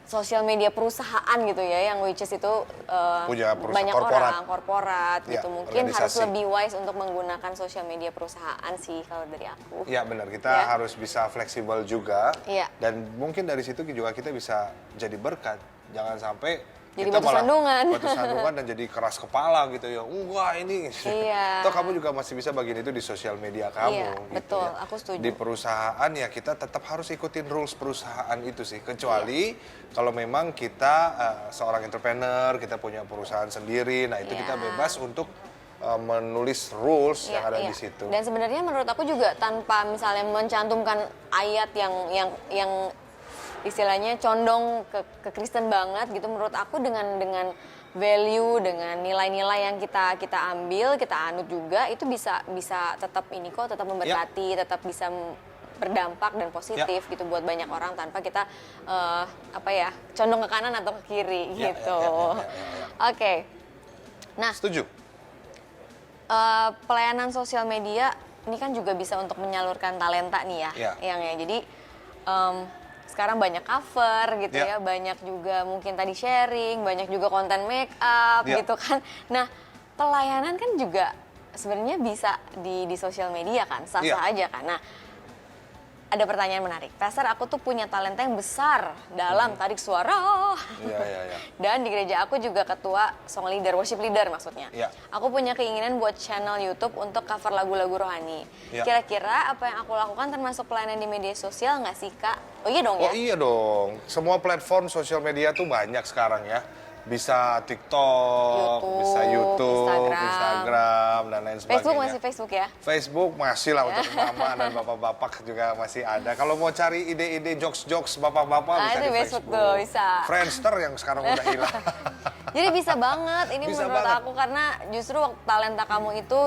sosial media perusahaan gitu ya, yang which is itu banyak orang korporat gitu, mungkin harus lebih wise untuk menggunakan sosial media perusahaan sih kalau dari aku. Iya benar, kita harus bisa fleksibel juga, dan mungkin dari situ juga kita bisa jadi berkat. Jangan sampai Jadi kita batu sandungan. batu sandungan dan jadi keras kepala gitu ya. Wah ini. Iya. Toh kamu juga masih bisa bagiin itu di sosial media kamu. Iya, gitu betul. ya. Aku setuju. Di perusahaan ya kita tetap harus ikutin rules perusahaan itu sih. Kecuali kalau memang kita seorang entrepreneur, kita punya perusahaan sendiri, nah itu kita bebas untuk menulis rules yang ada di situ. Dan sebenarnya menurut aku juga tanpa misalnya mencantumkan ayat yang istilahnya condong ke Kristen banget gitu, menurut aku dengan value, dengan nilai-nilai yang kita ambil, kita anut juga, itu bisa tetap ini kok, tetap memberkati, tetap bisa berdampak dan positif gitu buat banyak orang tanpa kita condong ke kanan atau ke kiri gitu. Oke. Nah, setuju. Pelayanan sosial media ini kan juga bisa untuk menyalurkan talenta nih ya, Jadi sekarang banyak cover gitu ya, banyak juga mungkin tadi sharing, banyak juga konten make up gitu kan. Nah, pelayanan kan juga sebenarnya bisa di sosial media kan, sah-sah aja kan. Nah, ada pertanyaan menarik. Pastor, aku tuh punya talenta yang besar dalam tarik suara. Dan di gereja aku juga ketua song leader, worship leader maksudnya. Aku punya keinginan buat channel YouTube untuk cover lagu-lagu rohani. Kira-kira apa yang aku lakukan termasuk pelayanan di media sosial nggak sih, Kak? Oh iya dong ya? Oh iya dong. Semua platform sosial media tuh banyak sekarang ya. Bisa TikTok, bisa YouTube, Instagram, dan lain sebagainya. Facebook masih Facebook ya? Facebook masih lah untuk mama dan bapak-bapak juga masih ada. Kalau mau cari ide-ide jokes-jokes bapak-bapak bisa di Facebook. Tuh, bisa. Friendster yang sekarang udah hilang. Jadi bisa banget, ini bisa menurut banget. aku karena justru talenta kamu itu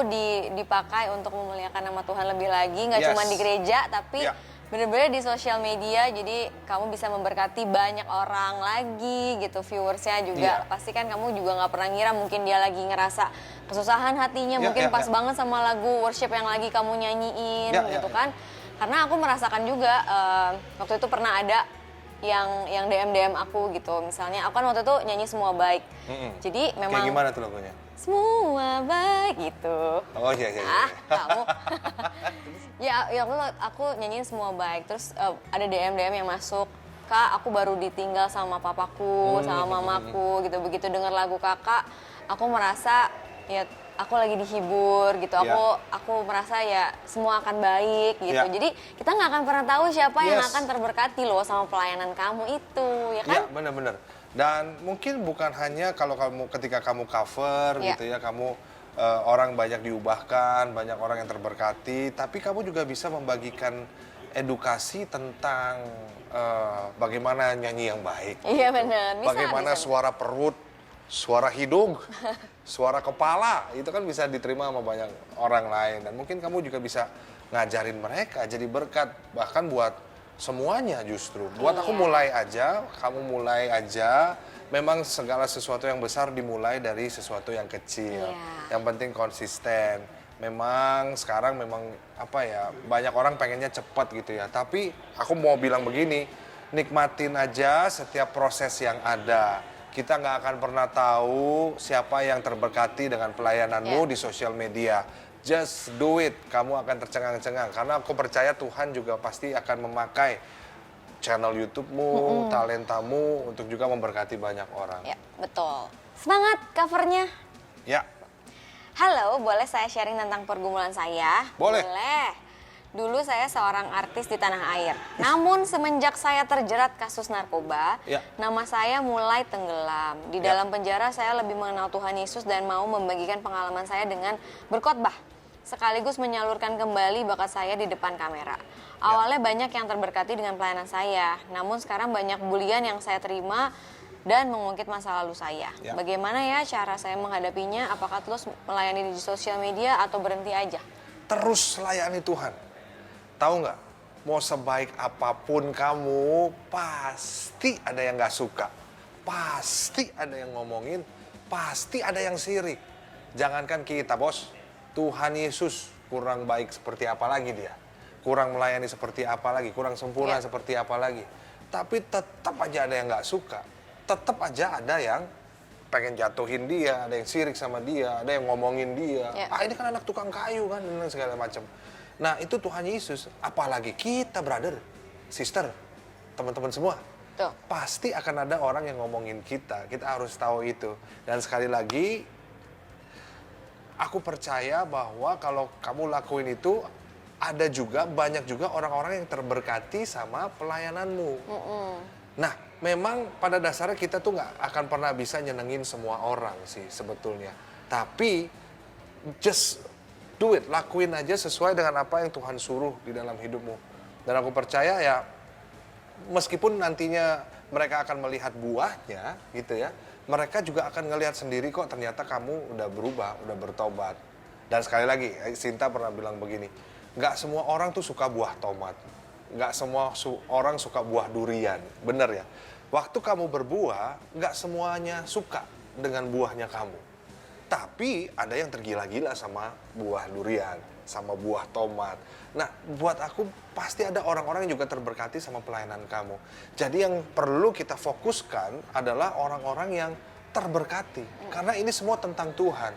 dipakai untuk memuliakan nama Tuhan lebih lagi, nggak cuma di gereja, tapi bener-bener di sosial media, jadi kamu bisa memberkati banyak orang lagi gitu, viewersnya juga. Pasti kan kamu juga nggak pernah ngira mungkin dia lagi ngerasa kesusahan hatinya, mungkin pas banget sama lagu worship yang lagi kamu nyanyiin gitu kan. Karena aku merasakan juga, waktu itu pernah ada yang DM aku gitu, misalnya aku kan waktu itu nyanyi Semua Baik. Jadi memang kayak gimana tuh lagunya? Semua baik gitu. Oh iya. Kamu. ya aku nyanyiin Semua Baik. Terus ada DM yang masuk, Kak, aku baru ditinggal sama papaku, sama mamaku gitu. Begitu dengar lagu Kakak, aku merasa ya aku lagi dihibur gitu. Aku merasa ya semua akan baik gitu. Jadi kita nggak akan pernah tahu siapa yang akan terberkati loh sama pelayanan kamu itu, ya kan? Iya, benar-benar. Dan mungkin bukan hanya kalau ketika kamu cover gitu ya, kamu orang banyak diubahkan, banyak orang yang terberkati, tapi kamu juga bisa membagikan edukasi tentang bagaimana nyanyi yang baik. Iya benar. Bagaimana suara perut, suara hidung, suara kepala, itu kan bisa diterima sama banyak orang lain. Dan mungkin kamu juga bisa ngajarin mereka jadi berkat, bahkan buat semuanya justru. Buat aku mulai aja, kamu mulai aja. Memang segala sesuatu yang besar dimulai dari sesuatu yang kecil. Yang penting konsisten. Memang sekarang banyak orang pengennya cepat gitu ya. Tapi aku mau bilang begini, nikmatin aja setiap proses yang ada. Kita nggak akan pernah tahu siapa yang terberkati dengan pelayananmu di sosial media. Just do it, kamu akan tercengang-cengang. Karena aku percaya Tuhan juga pasti akan memakai channel YouTube-mu, talentamu untuk juga memberkati banyak orang. Ya, betul. Semangat covernya. Ya. Halo, boleh saya sharing tentang pergumulan saya? Boleh. Dulu saya seorang artis di tanah air. Namun semenjak saya terjerat kasus narkoba, nama saya mulai tenggelam. Di dalam penjara saya lebih mengenal Tuhan Yesus dan mau membagikan pengalaman saya dengan berkhotbah. Sekaligus menyalurkan kembali bakat saya di depan kamera. Awalnya banyak yang terberkati dengan pelayanan saya. Namun sekarang banyak bulian yang saya terima dan mengungkit masa lalu saya. Bagaimana ya cara saya menghadapinya? Apakah terus melayani di sosial media atau berhenti aja? Terus layani Tuhan. Tahu nggak, mau sebaik apapun kamu, pasti ada yang nggak suka. Pasti ada yang ngomongin, pasti ada yang sirik. Jangankan kita, bos. Tuhan Yesus kurang baik seperti apa lagi dia. Kurang melayani seperti apa lagi, kurang sempurna seperti apa lagi. Tapi tetap aja ada yang nggak suka. Tetap aja ada yang pengen jatuhin dia, ada yang sirik sama dia, ada yang ngomongin dia. Ini kan anak tukang kayu kan, dan segala macam. Nah itu Tuhan Yesus, apalagi kita brother, sister, teman-teman semua. Betul. Pasti akan ada orang yang ngomongin kita harus tahu itu. Dan sekali lagi, aku percaya bahwa kalau kamu lakuin itu, banyak juga orang-orang yang terberkati sama pelayananmu. Nah, memang pada dasarnya kita tuh nggak akan pernah bisa nyenengin semua orang sih sebetulnya. Tapi, just do it, lakuin aja sesuai dengan apa yang Tuhan suruh di dalam hidupmu. Dan aku percaya ya, meskipun nantinya mereka akan melihat buahnya gitu ya, mereka juga akan ngelihat sendiri kok ternyata kamu udah berubah, udah bertobat. Dan sekali lagi, Sinta pernah bilang begini, nggak semua orang tuh suka buah tomat. Nggak semua orang suka buah durian, bener ya. Waktu kamu berbuah, nggak semuanya suka dengan buahnya kamu. Tapi ada yang tergila-gila sama buah durian, sama buah tomat. Nah, buat aku pasti ada orang-orang yang juga terberkati sama pelayanan kamu. Jadi yang perlu kita fokuskan adalah orang-orang yang terberkati. Karena ini semua tentang Tuhan.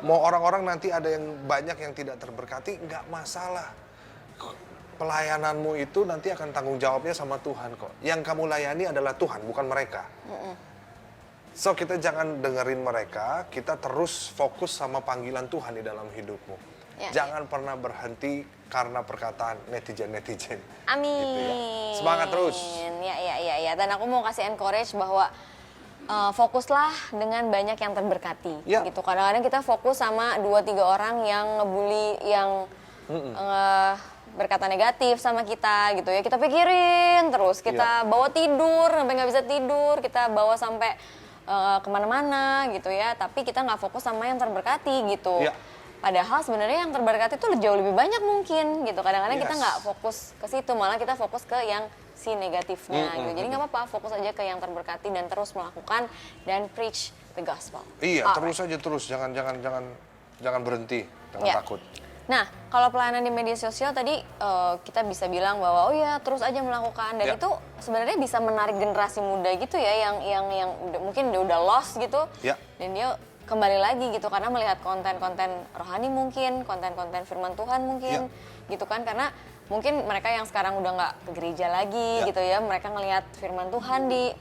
Mau orang-orang nanti ada yang banyak yang tidak terberkati, nggak masalah. Pelayananmu itu nanti akan tanggung jawabnya sama Tuhan kok. Yang kamu layani adalah Tuhan, bukan mereka. So kita jangan dengerin mereka, kita terus fokus sama panggilan Tuhan di dalam hidupmu. Jangan pernah berhenti karena perkataan netizen-netizen. Amin. Gitu ya. Semangat terus. Ya. Dan aku mau kasih encourage bahwa fokuslah dengan banyak yang terberkati. Gitu. Kadang-kadang kita fokus sama 2-3 orang yang ngebully, yang berkata negatif sama kita gitu ya. Kita pikirin terus, kita bawa tidur sampai nggak bisa tidur, kita bawa sampai kemana-mana gitu ya. Tapi kita nggak fokus sama yang terberkati gitu. Padahal sebenarnya yang terberkati itu jauh lebih banyak mungkin gitu. Kadang-kadang kita nggak fokus ke situ, malah kita fokus ke yang si negatifnya gitu. Jadi nggak apa-apa, fokus aja ke yang terberkati dan terus melakukan dan preach the gospel. Iya, terus aja terus, jangan berhenti, jangan takut. Nah, kalau pelayanan di media sosial tadi kita bisa bilang bahwa terus aja melakukan, dan itu sebenarnya bisa menarik generasi muda gitu ya, yang mungkin udah lost gitu, dan dia kembali lagi gitu karena melihat konten-konten rohani mungkin, konten-konten firman Tuhan mungkin, gitu kan, karena mungkin mereka yang sekarang udah nggak ke gereja lagi gitu ya, mereka ngelihat firman Tuhan di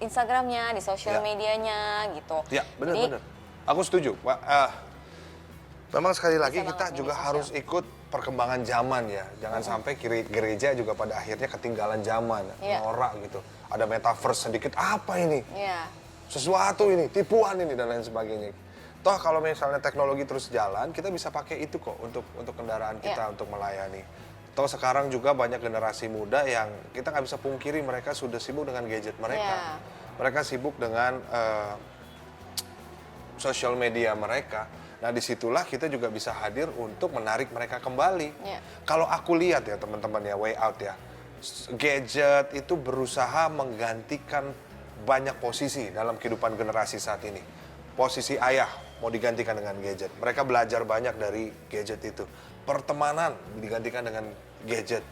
Instagramnya, di sosial medianya gitu. Ya, benar-benar. Aku setuju, Pak. Memang sekali lagi kita juga harus ikut perkembangan zaman ya. Jangan sampai gereja juga pada akhirnya ketinggalan zaman, norak gitu. Ada metaverse sedikit, apa ini? Sesuatu ini, tipuan ini dan lain sebagainya. Toh kalau misalnya teknologi terus jalan, kita bisa pakai itu kok untuk kendaraan kita untuk melayani. Toh sekarang juga banyak generasi muda yang kita nggak bisa pungkiri mereka sudah sibuk dengan gadget mereka. Mereka sibuk dengan sosial media mereka. Nah disitulah kita juga bisa hadir untuk menarik mereka kembali. Kalau aku lihat ya teman-teman ya, way out ya, gadget itu berusaha menggantikan banyak posisi dalam kehidupan generasi saat ini. Posisi ayah mau digantikan dengan gadget. Mereka belajar banyak dari gadget itu. Pertemanan digantikan dengan gadget.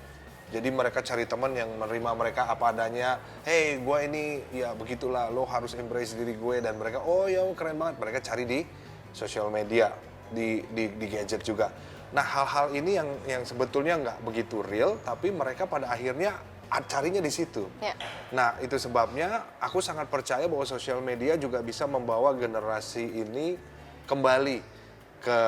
Jadi mereka cari teman yang menerima mereka apa adanya. Hey, gue ini ya begitulah, lo harus embrace diri gue. Dan mereka, oh ya keren banget. Mereka cari di sosial media, di gadget juga. Nah hal-hal ini yang sebetulnya nggak begitu real, tapi mereka pada akhirnya carinya di situ. Nah itu sebabnya aku sangat percaya bahwa sosial media juga bisa membawa generasi ini kembali ke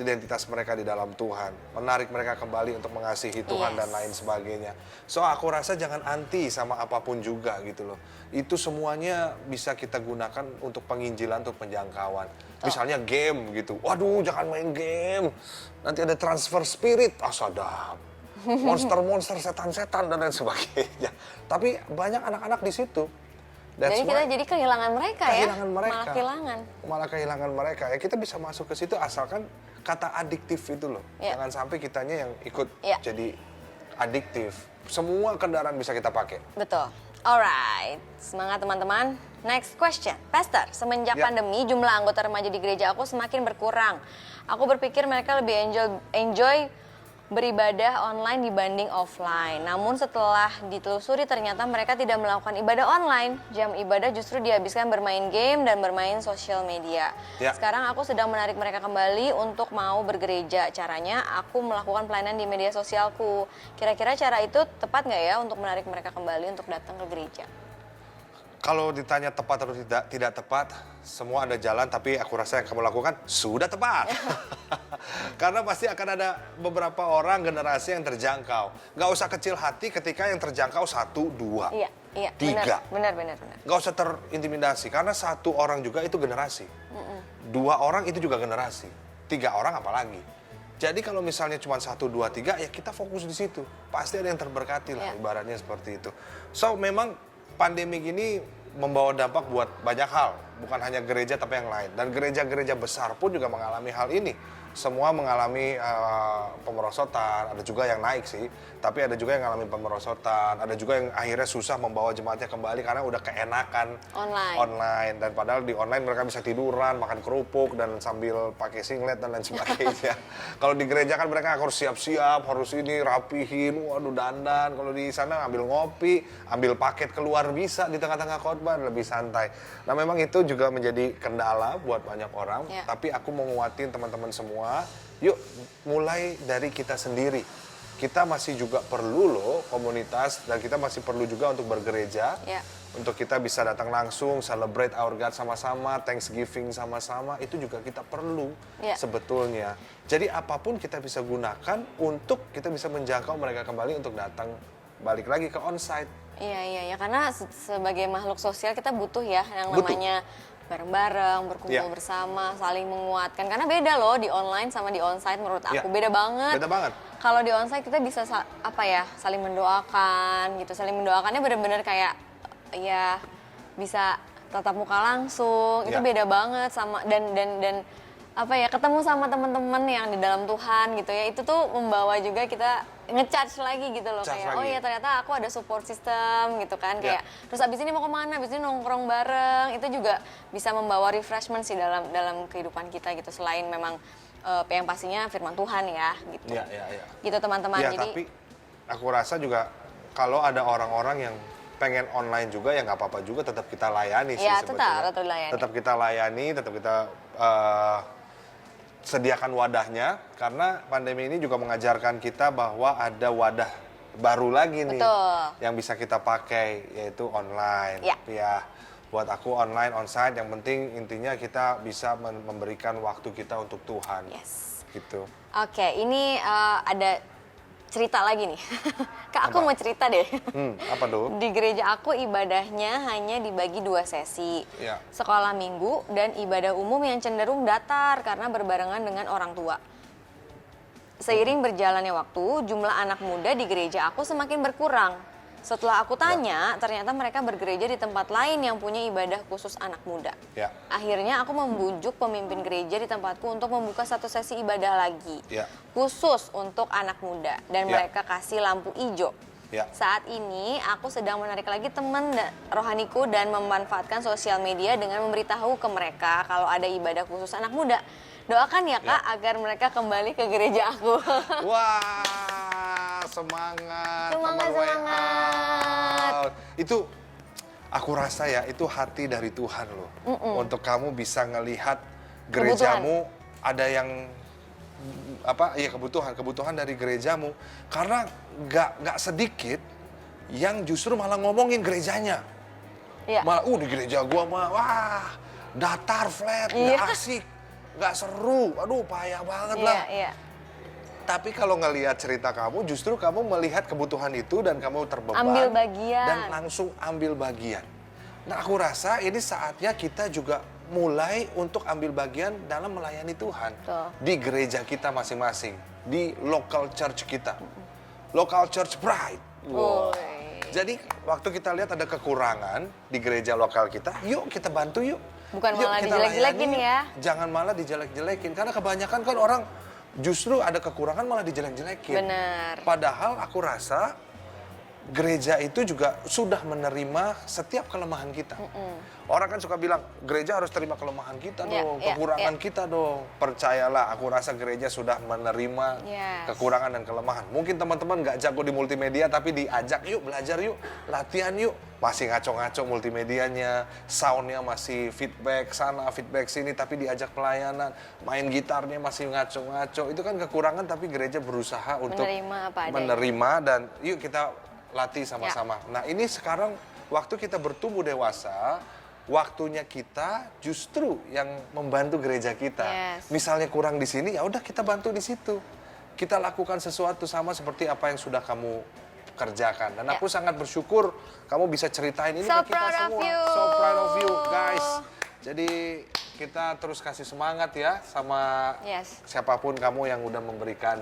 identitas mereka di dalam Tuhan, menarik mereka kembali untuk mengasihi Tuhan dan lain sebagainya. So aku rasa jangan anti sama apapun juga gitu loh. Itu semuanya bisa kita gunakan untuk penginjilan, untuk penjangkauan. Misalnya game gitu, waduh jangan main game, nanti ada transfer spirit, sadap. Monster-monster, setan-setan dan lain sebagainya. Tapi banyak anak-anak di situ. Jadi kita jadi kehilangan mereka ya, malah kehilangan mereka. Ya kita bisa masuk ke situ asalkan kata adiktif itu loh. Jangan sampai kitanya yang ikut jadi adiktif. Semua kendaraan bisa kita pakai. Betul. Alright, semangat teman-teman. Next question, Pastor. Semenjak pandemi, jumlah anggota remaja di gereja aku semakin berkurang. Aku berpikir mereka lebih enjoy beribadah online dibanding offline. Namun setelah ditelusuri ternyata mereka tidak melakukan ibadah online. Jam ibadah justru dihabiskan bermain game dan bermain sosial media. Sekarang aku sedang menarik mereka kembali untuk mau bergereja. Caranya aku melakukan pelayanan di media sosialku. Kira-kira cara itu tepat nggak ya untuk menarik mereka kembali untuk datang ke gereja? Kalau ditanya tepat atau tidak tepat, semua ada jalan, tapi aku rasa yang kamu lakukan sudah tepat. Karena pasti akan ada beberapa orang generasi yang terjangkau. Gak usah kecil hati ketika yang terjangkau 1, 2, Iya, 3. benar. Gak usah terintimidasi, karena 1 orang juga itu generasi. 2 orang itu juga generasi. 3 orang apalagi. Jadi kalau misalnya cuma 1, 2, 3, ya kita fokus di situ. Pasti ada yang terberkati lah, ibaratnya seperti itu. So memang pandemi ini membawa dampak buat banyak hal. Bukan hanya gereja tapi yang lain. Dan gereja-gereja besar pun juga mengalami hal ini. Semua mengalami pemerosotan, ada juga yang naik sih, tapi ada juga yang mengalami pemerosotan, ada juga yang akhirnya susah membawa jemaatnya kembali karena udah keenakan online. Dan padahal di online mereka bisa tiduran, makan kerupuk, dan sambil pakai singlet dan lain sebagainya. Kalau di gereja kan mereka harus siap-siap, harus ini rapihin, waduh dandan. Kalau di sana ambil ngopi, ambil paket keluar bisa di tengah-tengah khotbah, lebih santai. Nah memang itu juga menjadi kendala buat banyak orang, tapi aku mau nguatin teman-teman semua. Yuk mulai dari kita sendiri. Kita masih juga perlu loh komunitas, dan kita masih perlu juga untuk bergereja. Untuk kita bisa datang langsung, celebrate our God sama-sama, Thanksgiving sama-sama, itu juga kita perlu sebetulnya. Jadi apapun kita bisa gunakan untuk kita bisa menjangkau mereka kembali untuk datang balik lagi ke onsite. Iya, karena sebagai makhluk sosial kita butuh ya yang namanya bareng-bareng, berkumpul bersama, saling menguatkan. Karena beda loh di online sama di onsite menurut aku. Beda banget. Kalau di onsite kita bisa saling mendoakan gitu. Saling mendoakannya benar-benar kayak ya bisa tatap muka langsung. Itu beda banget sama dan ketemu sama teman-teman yang di dalam Tuhan gitu ya. Itu tuh membawa juga kita nge-charge lagi gitu loh, kayak oh ya ternyata aku ada support system gitu kan, kayak terus abis ini mau kemana, abis ini nongkrong bareng, itu juga bisa membawa refreshment sih dalam kehidupan kita gitu, selain memang yang pastinya firman Tuhan ya gitu. Gitu teman-teman. Jadi tapi aku rasa juga kalau ada orang-orang yang pengen online juga ya nggak apa-apa juga, tetap kita layani sih sebetulnya. Tetap kita layani, tetap kita sediakan wadahnya, karena pandemi ini juga mengajarkan kita bahwa ada wadah baru lagi nih yang bisa kita pakai, yaitu online. Ya, buat aku online, onsite, yang penting intinya kita bisa memberikan waktu kita untuk Tuhan. Gitu. Oke, ini ada cerita lagi nih. Kak, aku mau cerita deh. Apa tuh? Di gereja aku ibadahnya hanya dibagi 2 sesi. Sekolah minggu dan ibadah umum yang cenderung datar karena berbarengan dengan orang tua. Seiring berjalannya waktu, jumlah anak muda di gereja aku semakin berkurang. Setelah aku tanya, ternyata mereka bergereja di tempat lain yang punya ibadah khusus anak muda. Akhirnya aku membujuk pemimpin gereja di tempatku untuk membuka 1 sesi ibadah lagi. Khusus untuk anak muda. Dan mereka kasih lampu hijau. Saat ini aku sedang menarik lagi teman rohaniku dan memanfaatkan sosial media dengan memberitahu ke mereka kalau ada ibadah khusus anak muda. Doakan ya Kak agar mereka kembali ke gereja aku. Wah, semangat. Itu aku rasa ya, itu hati dari Tuhan loh. Untuk kamu bisa ngelihat gerejamu ada yang kebutuhan dari gerejamu, karena nggak sedikit yang justru malah ngomongin gerejanya. Malah di gereja gua mah wah datar, flat, nggak asik, nggak seru, aduh payah banget lah. Tapi kalau ngelihat cerita kamu, justru kamu melihat kebutuhan itu dan kamu terbeban, ambil bagian, dan langsung ambil bagian. Nah, aku rasa ini saatnya kita juga mulai untuk ambil bagian dalam melayani Tuhan di gereja kita masing-masing, di local church kita, local church pride. Jadi waktu kita lihat ada kekurangan di gereja lokal kita, yuk kita bantu yuk. Bukan malah dijelek-jelekin ya. Jangan malah dijelek-jelekin, karena kebanyakan kan orang justru ada kekurangan malah dijelek-jelekin. Benar. Padahal aku rasa gereja itu juga sudah menerima setiap kelemahan kita. Orang kan suka bilang, gereja harus terima kelemahan kita dong, kekurangan kita dong. Percayalah, aku rasa gereja sudah menerima kekurangan dan kelemahan. Mungkin teman-teman nggak jago di multimedia, tapi diajak yuk, belajar yuk, latihan yuk. Masih ngaco-ngaco multimedianya, soundnya masih feedback sana, feedback sini, tapi diajak pelayanan. Main gitarnya masih ngaco-ngaco. Itu kan kekurangan, tapi gereja berusaha untuk menerima dan yuk kita latih sama-sama. Nah ini sekarang waktu kita bertumbuh dewasa, waktunya kita justru yang membantu gereja kita. Yes. Misalnya kurang di sini, ya udah kita bantu di situ. Kita lakukan sesuatu sama seperti apa yang sudah kamu kerjakan. Dan aku sangat bersyukur kamu bisa ceritain ini So ke kita proud of semua. you. So proud of you, guys. Jadi kita terus kasih semangat ya sama siapapun kamu yang udah memberikan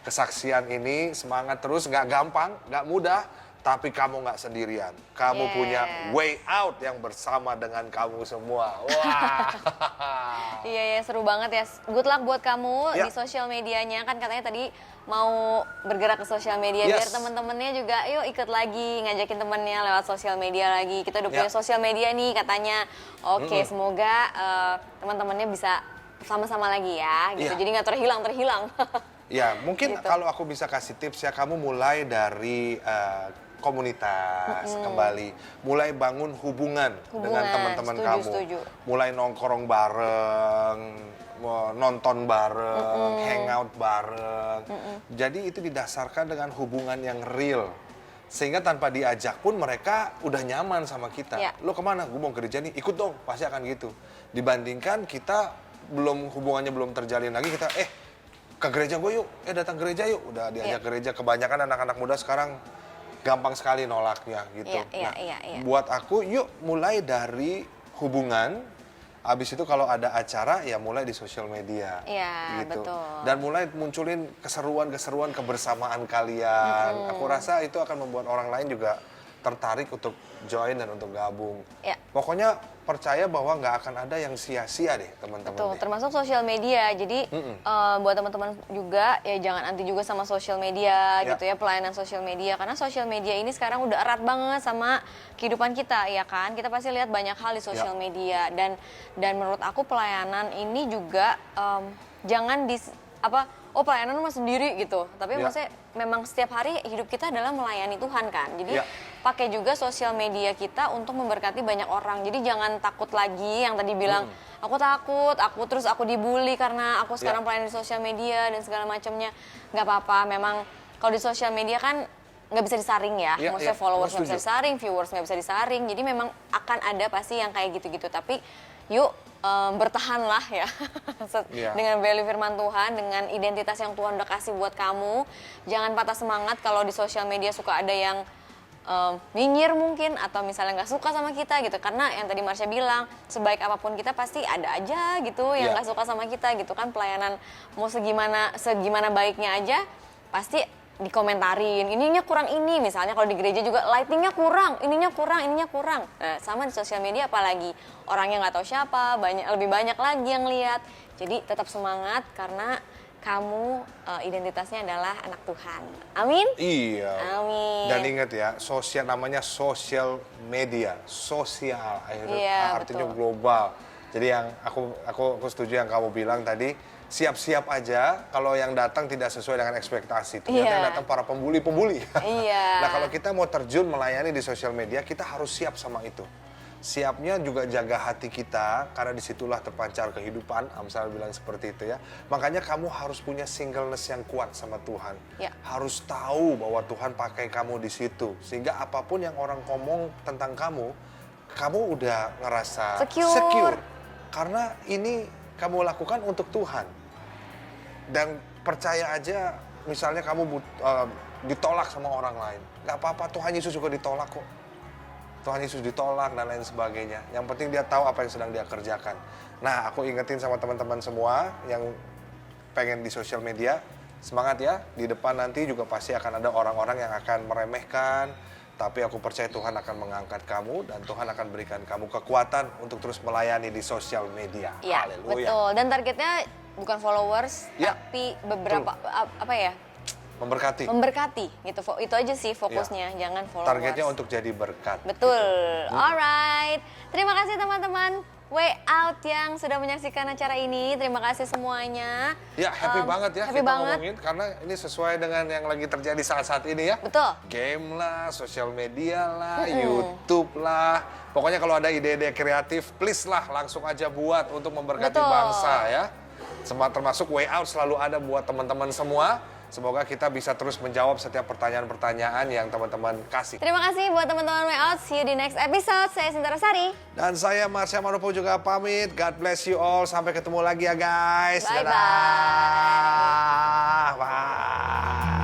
kesaksian ini. Semangat terus, nggak gampang, nggak mudah. Tapi kamu nggak sendirian. Kamu punya way out yang bersama dengan kamu semua. Wah. Iya, seru banget ya. Good luck buat kamu di sosial medianya. Kan katanya tadi mau bergerak ke sosial media biar teman-temannya juga yuk ikut lagi ngajakin temennya lewat sosial media lagi. Kita udah punya sosial media nih katanya. Oke, semoga teman-temannya bisa sama-sama lagi ya. Gitu. Jadi nggak terhilang. Ya, mungkin gitu. kalau aku bisa kasih tips ya, kamu mulai dari komunitas kembali, mulai bangun hubungan dengan teman-teman kamu, mulai nongkrong bareng, nonton bareng, hangout bareng. Jadi itu didasarkan dengan hubungan yang real, sehingga tanpa diajak pun mereka udah nyaman sama kita. Lo kemana? Gue mau gereja nih, ikut dong, pasti akan gitu. Dibandingkan kita hubungannya belum terjalin lagi, kita ke gereja gue yuk, datang gereja yuk, udah diajak gereja. Kebanyakan anak-anak muda sekarang gampang sekali nolaknya gitu. Buat aku yuk mulai dari hubungan, abis itu kalau ada acara ya mulai di sosial media gitu. Betul. Dan mulai munculin keseruan-keseruan kebersamaan kalian. Aku rasa itu akan membuat orang lain juga tertarik untuk join dan untuk gabung. Pokoknya percaya bahwa nggak akan ada yang sia-sia deh teman-teman. Betul, termasuk sosial media. Jadi buat teman-teman juga ya jangan anti juga sama sosial media gitu ya, pelayanan sosial media. Karena sosial media ini sekarang udah erat banget sama kehidupan kita ya kan. Kita pasti lihat banyak hal di sosial media dan menurut aku pelayanan ini juga jangan pelayanan mah sendiri gitu. Tapi maksudnya memang setiap hari hidup kita adalah melayani Tuhan kan. Jadi pakai juga sosial media kita untuk memberkati banyak orang. Jadi jangan takut lagi yang tadi bilang aku takut, aku dibully karena aku sekarang pelayan di sosial media dan segala macamnya. Nggak apa-apa. Memang kalau di sosial media kan nggak bisa disaring ya. Maksudnya followers nggak bisa disaring, viewers nggak bisa disaring. Jadi memang akan ada pasti yang kayak gitu-gitu. Tapi yuk bertahanlah ya dengan value firman Tuhan, dengan identitas yang Tuhan udah kasih buat kamu. Jangan patah semangat kalau di sosial media suka ada yang nyinyir mungkin atau misalnya nggak suka sama kita gitu. Karena yang tadi Marsha bilang, sebaik apapun kita pasti ada aja gitu yang nggak suka sama kita gitu kan. Pelayanan mau segimana baiknya aja pasti dikomentarin, ininya kurang ini, misalnya kalau di gereja juga lightingnya kurang, ininya kurang. Nah, sama di sosial media apalagi orangnya nggak tahu siapa, lebih banyak lagi yang lihat. Jadi tetap semangat karena kamu identitasnya adalah anak Tuhan. Amin. Iya. Amin. Dan ingat ya, namanya sosial media, sosial, artinya global. Jadi yang aku setuju yang kamu bilang tadi. Siap-siap aja kalau yang datang tidak sesuai dengan ekspektasi. Ternyata yang datang para pembuli-pembuli. Nah kalau kita mau terjun melayani di sosial media, kita harus siap sama itu. Siapnya juga jaga hati kita, karena disitulah terpancar kehidupan. Amsal bilang seperti itu ya. Makanya kamu harus punya singleness yang kuat sama Tuhan. Harus tahu bahwa Tuhan pakai kamu di situ. Sehingga apapun yang orang ngomong tentang kamu udah ngerasa secure. Karena ini kamu lakukan untuk Tuhan. Dan percaya aja, misalnya kamu ditolak sama orang lain. Gak apa-apa, Tuhan Yesus juga ditolak kok. Tuhan Yesus ditolak dan lain sebagainya. Yang penting dia tahu apa yang sedang dia kerjakan. Nah, aku ingetin sama teman-teman semua yang pengen di sosial media, semangat ya. Di depan nanti juga pasti akan ada orang-orang yang akan meremehkan. Tapi aku percaya Tuhan akan mengangkat kamu dan Tuhan akan berikan kamu kekuatan untuk terus melayani di sosial media. Iya, betul. Dan targetnya bukan followers, tapi beberapa memberkati gitu. Itu aja sih fokusnya, jangan followers. Targetnya untuk jadi berkat. Betul. Gitu. Alright. Terima kasih teman-teman Way Out yang sudah menyaksikan acara ini. Terima kasih semuanya. Ya, happy banget ya happy kita banget. ngomongin karena ini sesuai dengan yang lagi terjadi saat-saat ini ya. Betul. Game lah, sosial media lah, YouTube lah. Pokoknya kalau ada ide-ide kreatif, please lah langsung aja buat untuk memberkati bangsa ya. Termasuk Way Out selalu ada buat teman-teman semua. Semoga kita bisa terus menjawab setiap pertanyaan-pertanyaan yang teman-teman kasih. Terima kasih buat teman-teman Way Out. See you di next episode. Saya Sinta Rosari. Dan saya Marsha Manopo juga pamit. God bless you all. Sampai ketemu lagi ya guys. Bye-bye. Dadah. Bye.